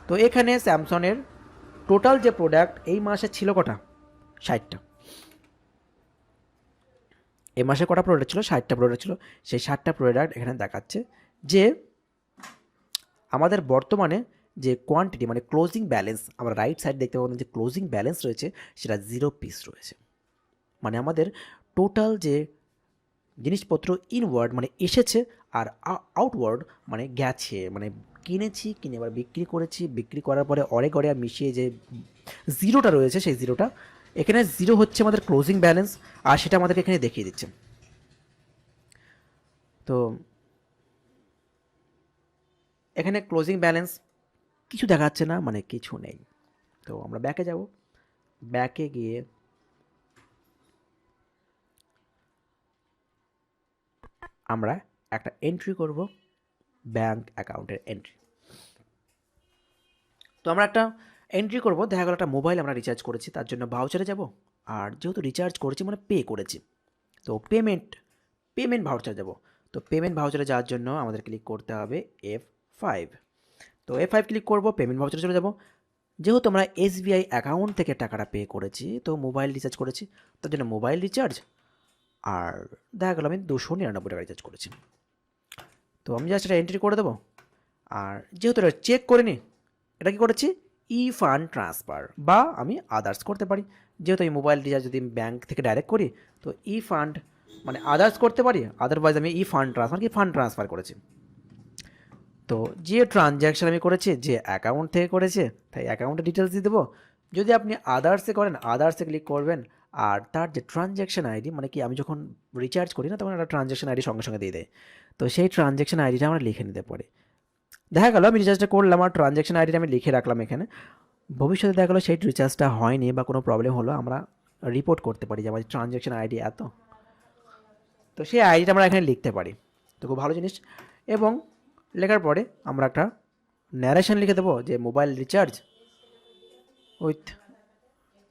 তো এখানে স্যামসংয়ের টোটাল যে প্রোডাক্ট এই মাসে ছিল কটা, 60টা। এই মাসে কটা প্রোডাক্ট ছিল, 60টা প্রোডাক্ট ছিল। সেই 60টা প্রোডাক্ট এখানে দেখাচ্ছে যে আমাদের বর্তমানে যে কোয়ান্টিটি, মানে ক্লোজিং ব্যালেন্স, আমরা রাইট সাইড দেখতে পাবো যে ক্লোজিং ব্যালেন্স রয়েছে সেটা 0 পিস রয়েছে। মানে আমাদের টোটাল যে জিনিসপত্র ইনওয়ার্ড মানে এসেছে আর আউটওয়ার্ড মানে গেছে, মানে কিনেছি, কিনে এবার বিক্রি করেছি, বিক্রি করার পরে অরে গড়ে মিশিয়ে যে 0টা রয়েছে, সেই 0টা এখানে 0 হচ্ছে আমাদের ক্লোজিং ব্যালেন্স, আর সেটা আমাদেরকে এখানে দেখিয়ে দিচ্ছে। তো এখানে ক্লোজিং ব্যালেন্স কিছু দেখাচ্ছে না, মানে কিছু নেই। তো আমরা ব্যাকে যাব, ব্যাকে গিয়ে আমরা একটা এন্ট্রি করব, ব্যাঙ্ক অ্যাকাউন্টের এন্ট্রি। তো আমরা একটা এন্ট্রি করব, দেখা গেল একটা মোবাইল আমরা রিচার্জ করেছি, তার জন্য ভাউচারে যাব। আর যেহেতু রিচার্জ করেছি মানে পে করেছি, তো পেমেন্ট ভাউচার যাব। তো পেমেন্ট ভাউচারে যাওয়ার জন্য আমাদের ক্লিক করতে হবে F5। তো F5 ক্লিক করব, পেমেন্ট ভাউচারে চলে যাব। যেহেতু আমরা SBI অ্যাকাউন্ট থেকে টাকাটা পে করেছি, তো মোবাইল রিচার্জ করেছি, তার জন্য মোবাইল রিচার্জ, আর দেখা গেল আমি 299 টাকা রিচার্জ করেছি। তো আমি জাস্ট এটা এন্ট্রি করে দেবো। আর যেহেতু এটা চেক করে নিই, এটা কি করেছি, ফান্ড ট্রান্সফার বা আমি আদার্স করতে পারি। যেহেতু আমি মোবাইল রিচার্জ যদি ব্যাঙ্ক থেকে ডাইরেক্ট করি, তো ফান্ড মানে আদার্স করতে পারি, আদারওয়াইজ আমি ফান্ড ট্রান্সফার করেছি। তো যে ট্রানজ্যাকশান আমি করেছি, যে অ্যাকাউন্ট থেকে করেছে, তাই অ্যাকাউন্টের ডিটেলস দিয়ে দেবো। যদি আপনি আদার্সে করেন, আদার্সে ক্লিক করবেন, আর তার যে ট্রানজ্যাকশান আইডি, মানে কি আমি যখন রিচার্জ করি না, তখন একটা ট্রানজ্যাকশান আইডি সঙ্গে সঙ্গে দিয়ে দেয়। তো সেই ট্রানজ্যাকশান আইডিটা আমরা লিখে নিতে পারি। দেখা গেল আমি রিচার্জটা করলাম আর ট্রানজ্যাকশান আইডিটা আমি লিখে রাখলাম এখানে। ভবিষ্যতে দেখা গেলো সেই রিচার্জটা হয়নি বা কোনো প্রবলেম হলো, আমরা রিপোর্ট করতে পারি যে আমার ট্রানজ্যাকশান আইডি এত। তো সেই আইডিটা আমরা এখানে লিখতে পারি, তো খুব ভালো জিনিস। এবং লেখার পরে আমরা একটা ন্যারেশন লিখে দেবো যে mobile recharge with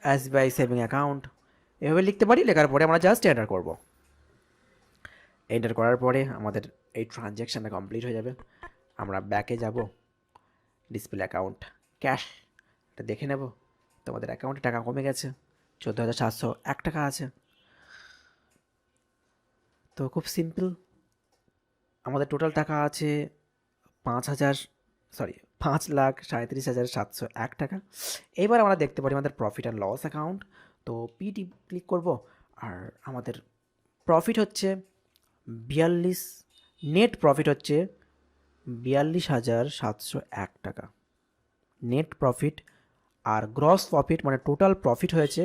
SBI saving account, এভাবে লিখতে পারি। লেখার পরে আমরা জাস্ট এন্টার করব। এন্টার করার পরে আমাদের এই ট্রানজ্যাকশানটা কমপ্লিট হয়ে যাবে। আমরা ব্যাকে যাব, ডিসপ্লে অ্যাকাউন্ট ক্যাশ, এটা দেখে নেব। তো আমাদের অ্যাকাউন্টে টাকা কমে গেছে, 14,701 টাকা আছে। তো খুব সিম্পল, আমাদের টোটাল টাকা আছে 5,37,701 টাকা। এবার আমরা দেখতে পারি আমাদের প্রফিট অ্যান্ড লস অ্যাকাউন্ট। তো পিটি ক্লিক করব, আর আমাদের প্রফিট হচ্ছে 42, নেট প্রফিট হচ্ছে 42,701 টাকা নেট প্রফিট। আর গ্রস প্রফিট মানে টোটাল প্রফিট হয়েছে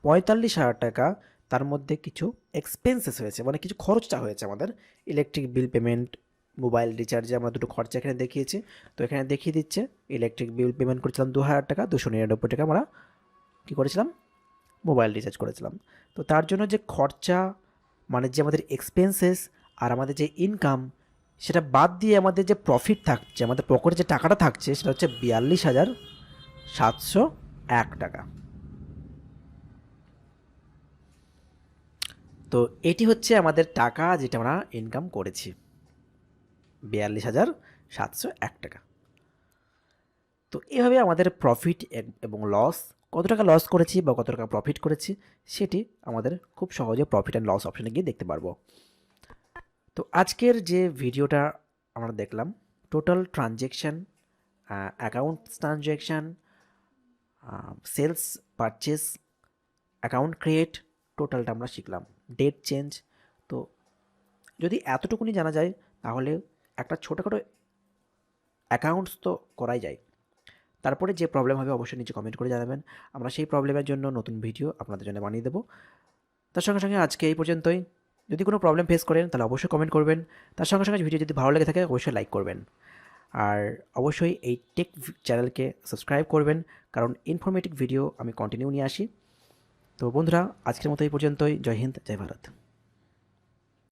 45,000 টাকা। তার মধ্যে কিছু এক্সপেন্সেস হয়েছে, মানে কিছু খরচটা হয়েছে আমাদের, ইলেকট্রিক বিল পেমেন্ট, মোবাইল রিচার্জে আমরা দুটো খরচা এখানে দেখিয়েছি। তো এখানে দেখিয়ে দিচ্ছে ইলেকট্রিক বিল পেমেন্ট করেছিলাম 2,000 টাকা, 299 টাকা আমরা কী করেছিলাম, মোবাইল রিচার্জ করেছিলাম। তো তার জন্য যে খরচা, মানে যে আমাদের এক্সপেন্সেস আর আমাদের যে ইনকাম, সেটা বাদ দিয়ে আমাদের যে প্রফিট থাকছে, আমাদের পকেটে যে টাকাটা থাকছে, সেটা হচ্ছে 42,701 টাকা। তো এটি হচ্ছে আমাদের টাকা যেটা আমরা ইনকাম করেছি, 42,701 টাকা। তো এভাবে আমাদের প্রফিট এবং লস, কত টাকা লস করেছি বা কত টাকা প্রফিট করেছি সেটি আমাদের খুব সহজে প্রফিট অ্যান্ড লস অপশানে গিয়ে দেখতে পারবো। তো আজকের যে ভিডিওটা আমরা দেখলাম, total transaction, account transaction, sales, purchase, account create, টোটালটা আমরা শিখলাম, ডেট চেঞ্জ। তো যদি এতটুকুনি জানা যায় তাহলে একটা ছোটোখাটো অ্যাকাউন্টস তো করাই যায়। তারপরে যে প্রবলেম হবে অবশ্যই নিচে কমেন্ট করে জানাবেন, আমরা সেই প্রবলেমের জন্য নতুন ভিডিও আপনাদের জন্য বানিয়ে দেবো। তার সঙ্গে সঙ্গে আজকে এই পর্যন্তই। যদি কোনো প্রবলেম ফেস করেন তাহলে অবশ্যই কমেন্ট করবেন। তার সঙ্গে সঙ্গে ভিডিও যদি ভালো লেগে থাকে অবশ্যই লাইক করবেন। আর অবশ্যই এই টেক চ্যানেলকে সাবস্ক্রাইব করবেন, কারণ ইনফরমেটিভ ভিডিও আমি কন্টিনিউ নিয়ে আসি। তো বন্ধুরা, আজকের মতো এই পর্যন্তই। জয় হিন্দ, জয় ভারত।